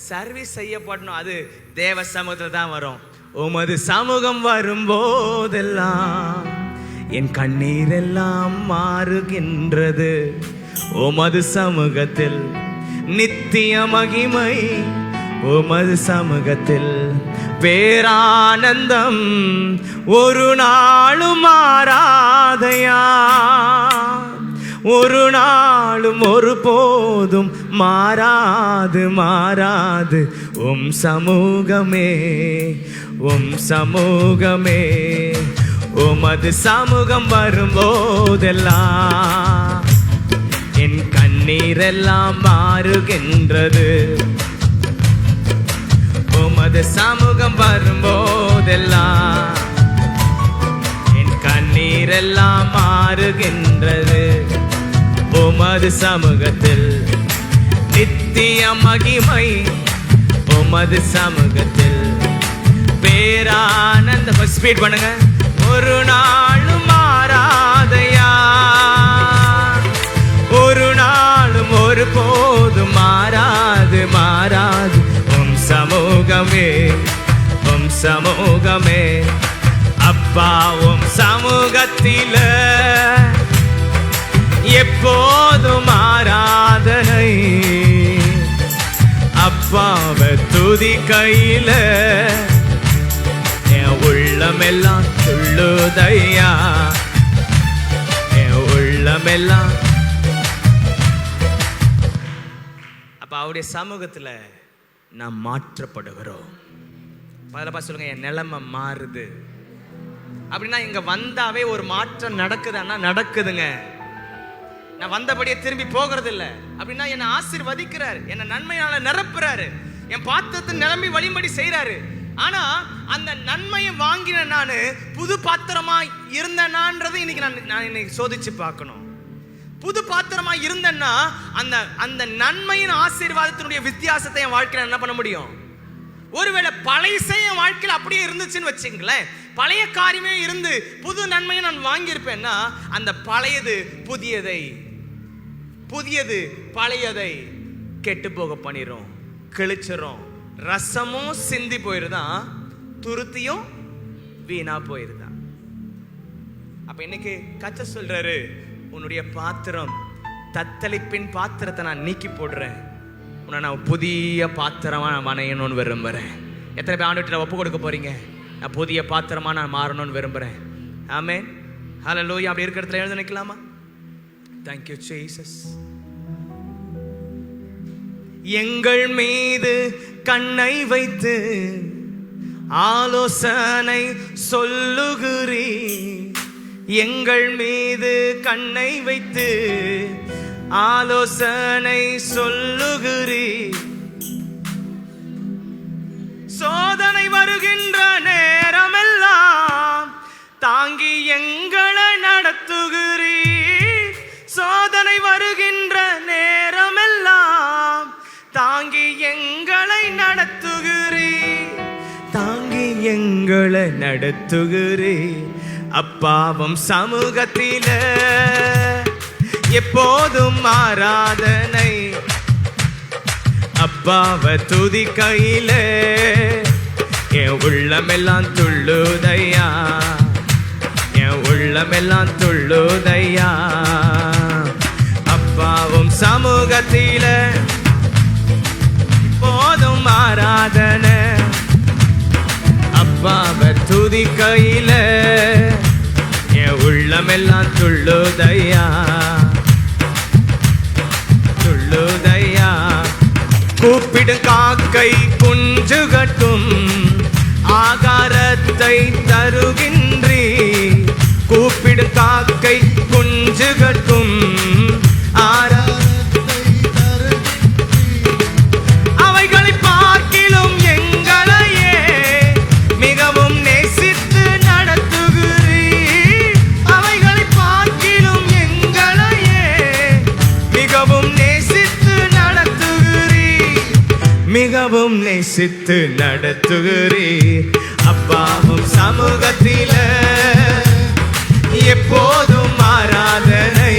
சர்வீஸ் செய்யப்படணும். அது தேவ சமூகத்துல தான் வரும். உமது சமூகம் வரும்போதெல்லாம் என் கண்ணீர் எல்லாம் மாறுகின்றது. உமது சமூகத்தில் நித்திய மகிமை, உமது சமூகத்தில் பேரானந்தம் ஒரு நாளும் மாறாதையா, ஒரு நாளும் ஒரு போதும் மாறாது மாறாது. உம் சமூகமே உம் சமூகமே, உமது சமூகம் வரும்போதெல்லாம் என் கண்ணீரெல்லாம் மாறுகின்றது. உமது சமூகம் வரும்போதெல்லாம் என் கண்ணீரெல்லாம் மாறுகின்றது. உமது சமூகத்தில் நித்திய மகிமை, உமது சமூகத்தில் பேரானந்த. ஸ்பீட் பண்ணுங்க. ஒரு நாளும் மாறாதையா, ஒரு நாளும் ஒரு போதும் மாறாது மாறாது. உம் சமூகமே உம் சமூகமே, அப்பா உம் சமூகத்தில எப்போதும் ஆராதனை. அப்பாவை துதி கையில என் உள்ளமெல்லாம் துள்ளுதையா, என் உள்ளமெல்லாம். அப்ப அவருடைய சமூகத்துல நாம் மாற்றப்படுகிறோம். முதல்ல சொல்லுங்க, என் நிலைமை மாறுது. அப்படின்னா இங்க வந்தாவே ஒரு மாற்றம் நடக்குதுன்னா நடக்குதுங்க. நான் வந்தபடியே திரும்பி போகிறது இல்லை. அப்படின்னா என்னை ஆசீர்வதிக்கிறாரு, என்னை நன்மையால நிரப்புறாரு, என் பாத்திரத்தை நிரம்பி வழிபடி செய்யறாரு. ஆனா அந்த நன்மையை வாங்கின நானு புது பாத்திரமா இருந்தேனான்றது இன்னைக்கு நான் இன்னைக்கு சோதிச்சு பார்க்கணும். புது பாத்திரமா இருந்தேன்னா அந்த அந்த நன்மையின் ஆசீர்வாதத்தினுடைய வித்தியாசத்தை என் வாழ்க்கையில என்ன பண்ண முடியும்? ஒருவேளை பழைய என் வாழ்க்கையில் அப்படியே இருந்துச்சுன்னு வச்சுங்களேன், பழைய காரியமே இருந்து புது நன்மையை நான் வாங்கியிருப்பேன்னா அந்த பழையது புதியதை, புதியது பழையதை கெட்டு போக பண்ணிரும், கிழிச்சிரும். ரசமும் சிந்தி போயிருதான், துருத்தியும் வீணா போயிருதான். அப்ப இன்னைக்கு கர்த்தர் சொல்றாரு, உன்னுடைய பாத்திரம் தத்தளிப்பின் பாத்திரத்தை நான் நீக்கி போடுறேன், உன்னை நான் புதிய பாத்திரமா நான் மனையணும்னு விரும்புறேன். எத்தனை பேர் ஆண்டவர்கிட்ட ஒப்பு கொடுக்க போறீங்க? நான் புதிய பாத்திரமா நான் மாறணும்னு விரும்புறேன். ஆமென், ஹல்லேலூயா. அப்படி இருக்கிற இடத்துல எழுந்து நிக்கலாமா? Thank you Jesus. எங்கள் மீது கண்ணை வைத்து ஆலோசனை சொல்லுகிறீ, எங்கள் மீது கண்ணை வைத்து ஆலோசனை சொல்லுகிறீ. சோதனை வருகின்ற நேரமெல்லாம் தாங்கி எங்களை நடத்துகிறீ. சோதனை வருகின்ற நேரமெல்லாம் தாங்கி எங்களை நடத்துகிறீர், தாங்கி எங்களை நடத்துகிறீர். அப்பாவும் சமூகத்தில எப்போதும் ஆராதனை, அப்பாவை துதிக்கையில என் உள்ளமெல்லாம் துள்ளுதையா, என் உள்ளமெல்லாம் துள்ளுதையா. அப்பாவும் சமூகத்தில போதும் ஆராதனை, அப்பாவை துதிக்கையில என் உள்ளமெல்லாம் துள்ளுதையா, துள்ளுதையா. கூப்பிடும் காக்கை குஞ்சுகட்டும், ஆகாரத்தை தருகின்றீ. கூப்பிடும் காக்கை குஞ்சுகட்டும், அவைகளை பார்க்கிலும் எங்களையே மிகவும் நேசித்து நடத்துகிறீர். அவைகளை பார்க்கிலும் எங்களையே மிகவும் நேசித்து நடத்துகிறீர், மிகவும் நேசித்து நடத்துகிறீர். அப்பாவும் சமூகத்தில எப்போதும் ஆராதனை,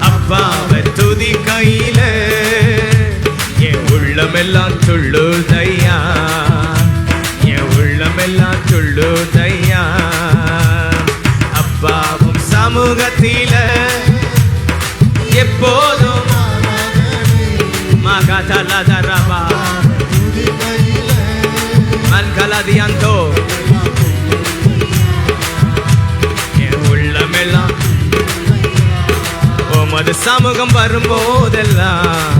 அப்பாவை துதிக்கையில என் உள்ளமெல்லாம் துள்ளுதையா, என் உள்ளமெல்லாம் துள்ளுதையா. அப்பாவும் சமூகத்தில எப்போதும் மகதலதரபா மன்கலதியந்தோ என் உள்ளமெல்லாம் உமது சமூகம் வரும்போதெல்லாம்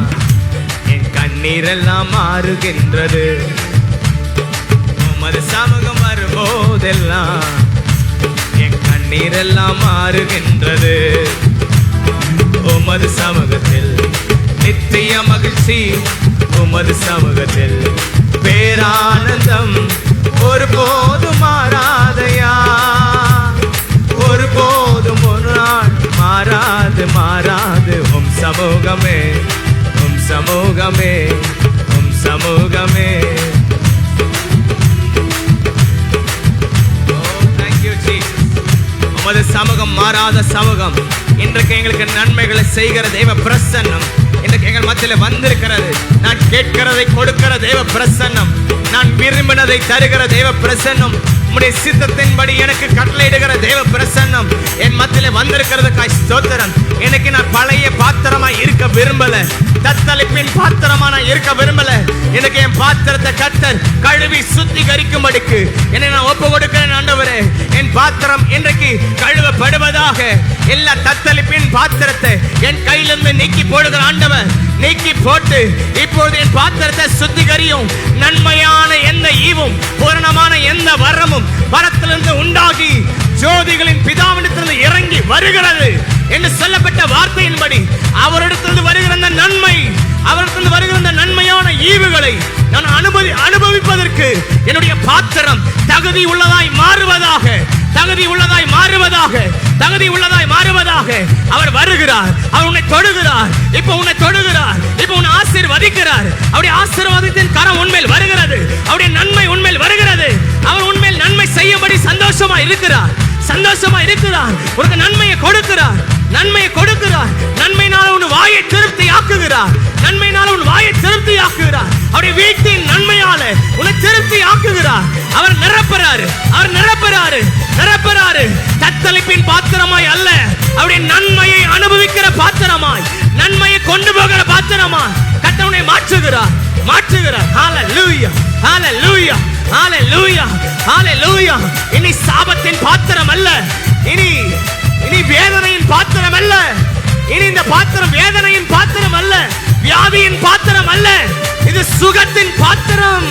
என் கண்ணீரெல்லாம் மாறுகின்றது. உமது சமூகம் வரும்போதெல்லாம் என் கண்ணீரெல்லாம் மாறுகின்றது. உமது சமூகத்தில் நித்திய மகிழ்ச்சி, உமது சமூகத்தில் பேரானந்தம் ஒருபோதும் மாறாதையா, ஒருபோதும் ஒரு நாள் மாறாது மாறாது. உம் சமூகமே, உம் சமூகமே, உம் சமூகமே. உமது சமூகம் மாறாத சமூகம். இன்றைக்கு எங்களுக்கு நன்மைகளை செய்கிற தெய்வ பிரசன்னம் இன்றைக்கு எங்கள் மத்தியில் வந்திருக்கிறது. நான் கேட்கிறதை கொடுக்கிற தெய்வ பிரசன்னம், நான் விரும்பினதை தருகிற தெய்வ பிரசன்னம், உம்முடைய சித்தத்தின்படி எனக்கு கட்டளையிடுகிற தெய்வ பிரசன்னம் என் மத்தியில் வந்திருக்கிறதுக்காய் ஸ்தோத்திரம். எனக்கு நான் பழைய பாத்திரமா இருக்க விரும்பல, தத்தளிப்பின் பாத்திரமா நான் இருக்க விரும்பல. எனக்கு என் பாத்திரத்தை கர்த்தர் கழுவி சுத்திகரிக்கும்படிக்கு என்னை நான் ஒப்பு கொடுக்கிறேன். ஆண்டவரே, என் பாத்திரம் இன்றைக்கு கழுவப்படுவதாக. எல்லா தத்தளிப்பின் பாத்திரத்தை என் கையிலிருந்து நீக்கி போடுகிற ஆண்டவர், நீக்கி போட்டு இப்பொழுது என் பாத்திரத்தை சுத்திகரியும். நன்மையான எந்த ஈவும் பூரணமான எந்த வரமும் பரத்திலிருந்து உண்டாகி ஜோதிகளின் பிதாவிடத்திலிருந்து இறங்கி வருகிறது என்று சொல்லப்பட்ட வார்த்தையின்படி அவரிடத்திலிருந்து வருகிற அந்த நன்மை, அவரிடத்திலிருந்து வருகிற அந்த நன்மையான ஈவுகளை நான் அனுபவிப்பதற்கு என்னுடைய பாத்திரம் தகுதி உள்ளதாய் மாறுவதாக, தகுதி உள்ளதாய் மாறுவதாக, தகுதி உள்ளதாய் மாறுவதாக. அவர் வருகிறார், அவர் உன்னை தொடுகிறார், இப்ப உன்னை தொடுகிறார், இப்ப உன்னை ஆசீர்வதிக்கிறார். அவருடைய ஆசீர்வாதத்தின் கரம் உன்மேல் வருகிறது, அவருடைய நன்மை உன்மேல் வருகிறது. அவர் உன்மேல் நன்மை செய்யும்படி சந்தோஷமா இருக்கிறார், சந்தோஷமா இருக்கிறார். உனக்கு நன்மையை கொடுக்கிறார், நன்மையை கொடுக்கிறார். நன்மையினால உன் வாயை திருப்தி ஆக்குகிறார், நன்மையினால உன் வாயை திருப்தி ஆக்குகிறார். அவருடைய வீட்டின் நன்மையால உன்னை திருப்தி ஆக்குகிறார். அவர் நிரப்புறாரு, அவர் நிரப்புறாரு, நிரப்புறாரு. தத்தளிப்பின் பாத்திரமாய் அல்ல, அவருடைய நன்மையை அனுபவிக்கிற பாத்திரமாய், நன்மையை கொண்டு போகிற பாத்திரமாய் கர்த்தர் மாற்றுகிறார், மாற்றுகிறார். ஹalleluya, ஹalleluya, ஹalleluya, ஹalleluya. இனி சாபத்தின் பாத்திரம் அல்ல, இனி வேதனையின் பாத்திரம் அல்ல, இனி இந்த பாத்திரம் வேதனையின் பாத்திரம் அல்ல, வியாதியின் பாத்திரம் அல்ல, இது சுகத்தின் பாத்திரம்.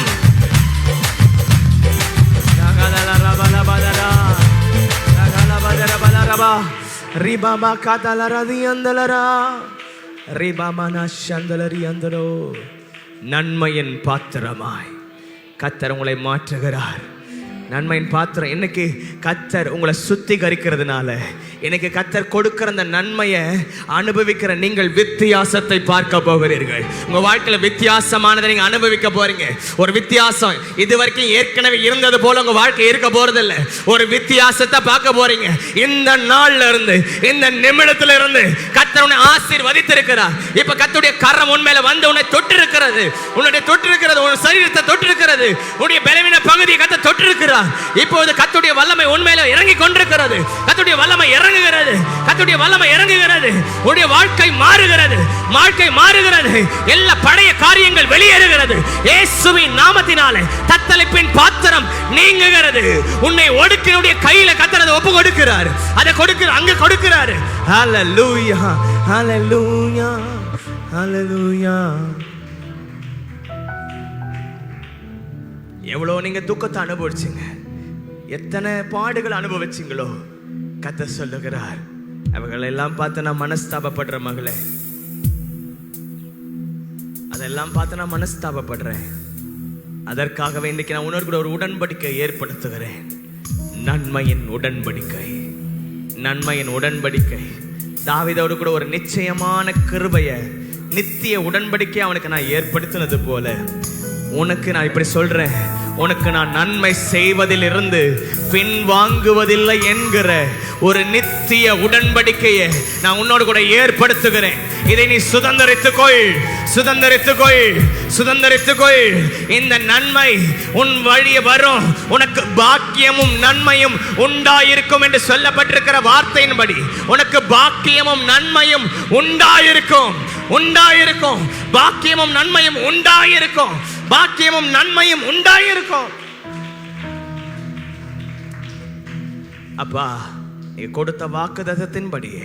நன்மையின் பாத்திரமாய் கர்த்தர் உங்களை மாற்றுகிறார். நன்மையின் பாத்திரம். இன்னைக்கு கர்த்தர் உங்களை சுத்திகரிக்கிறதுனால, இன்னைக்கு கர்த்தர் கொடுக்கிற அந்த நன்மையை அனுபவிக்கிற நீங்கள் வித்தியாசத்தை பார்க்க போகிறீர்கள். உங்க வாழ்க்கையில வித்தியாசமானதை நீங்க அனுபவிக்க போறீங்க. ஒரு வித்தியாசம் இது வரைக்கும் ஏற்கனவே இருந்தது போல உங்க வாழ்க்கை இருக்க போறதில்லை. ஒரு வித்தியாசத்தை பார்க்க போறீங்க. இந்த நாள்ல இருந்து, இந்த நிமிடத்துல இருந்து கர்த்தர் உன்னை ஆசீர்வதித்திருக்கிறார். இப்ப கர்த்தருடைய கரம் உன்மேல வந்து உன்னை தொட்டு இருக்கிறது. உன்னுடைய தொட்டு இருக்கிறது, உன் சரீரத்தை தொட்டு இருக்கிறது, உன்னுடைய பலவீன பகுதியை கர்த்தர் தொட்டு இருக்கிறார். இப்போது கர்த்தருடைய வல்லமை உன்மேல இறங்கி கொண்டிருக்கிறது. கர்த்தருடைய வல்லமை இறங்குகிறது. கர்த்தருடைய வல்லமை இறங்குகிறது. உன்னுடைய வாழ்க்கை மாறுகிறது. வாழ்க்கை மாறுகிறது. எல்லா பழைய காரியங்கள் வெளியேறுகிறது. இயேசுவின் நாமத்தினாலே தத்தளிப்பின் பாத்திரம் நீங்குகிறது. உன்னை ஒடுக்கினுடைய கையில கர்த்தர் ஒப்பு கொடுக்கிறார். அதை கொடுக்கிறார், அங்க கொடுக்கிறார். ஹல்லேலூயா, ஹல்லேலூயா, ஹல்லேலூயா. எவ்வளோ நீங்க துக்கத்தை அனுபவிச்சீங்க, எத்தனை பாடுகள் அனுபவிச்சீங்களோ, கர்த்தர் சொல்லுகிறார், அவங்களை எல்லாம் பார்த்து நான் மனஸ்தாபப்படுற மகளே, அதெல்லாம் பார்த்து நான் மனஸ்தாபப்படுறேன். அதற்காகவே இன்னைக்கு நான் உன்னோடு கூட ஒரு உடன்படிக்கை ஏற்படுத்துகிறேன். நன்மையின் உடன்படிக்கை, நன்மையின் உடன்படிக்கை. தாவீதோடு கூட ஒரு நிச்சயமான கிருபையை, நித்திய உடன்படிக்கை அவனுக்கு நான் ஏற்படுத்தினது போல உனக்கு நான் இப்படி சொல்றேன், உனக்கு நான் நன்மை செய்வதில் இருந்து பின் வாங்குவதில்லை என்கிற ஒரு நித்திய உடன்படிக்கையை நான் உன்னோடு கூட ஏற்படுத்துகிறேன். இதை நீ சுதந்தரித்துக்கொள், சுதந்தரித்துக்கொள், சுதந்தரித்துக்கொள். இந்த நன்மை உன் வழியே வரும். உனக்கு பாக்கியமும் நன்மையும் உண்டாயிருக்கும் என்று சொல்லப்பட்டிருக்கிற வார்த்தையின்படி உனக்கு பாக்கியமும் நன்மையும் உண்டாயிருக்கும், உண்டாயிருக்கும். பாக்கியமும் நன்மையும் உண்டாயிருக்கும், பாக்கியமும் நன்மையும் உண்டாயிருக்கும். அப்பா, நீ கொடுத்த வாக்குத்தத்தத்தின்படியே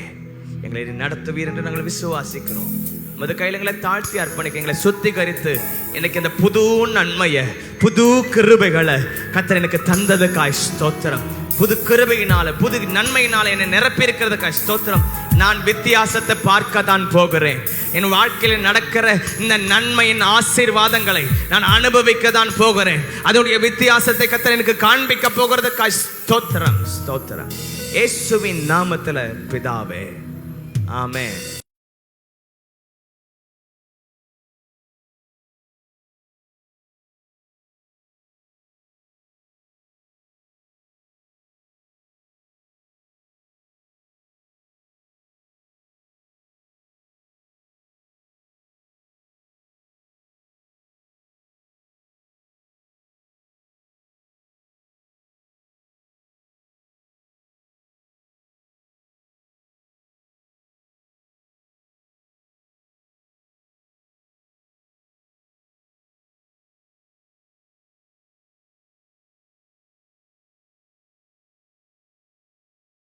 எங்களை நடத்துவீர் என்று நாங்கள் விசுவாசிக்கிறோம். முத கையில் எங்களை தாழ்த்தி அர்ப்பணிக்க, எங்களை சுத்திகரித்து எனக்கு இந்த புது நன்மையை, புது கிருபைகளை கர்த்தர் எனக்கு தந்ததுக்காய் ஸ்தோத்திரம். புது கிருபையினால, புது நன்மையினால என்னை நிரப்பி இருக்கிறதுக்காய் ஸ்தோத்திரம். நான் வித்தியாசத்தை பார்க்க தான் போகிறேன். என் வாழ்க்கையில் நடக்கிற இந்த நன்மையின் ஆசீர்வாதங்களை நான் அனுபவிக்க தான் போகிறேன். அதனுடைய வித்தியாசத்தை கர்த்தர் எனக்கு காண்பிக்க போகிறதுக்காய் ஸ்தோத்திரம், ஸ்தோத்திரம். இயேசுவின் நாமத்தில் பிதாவே, ஆமென்.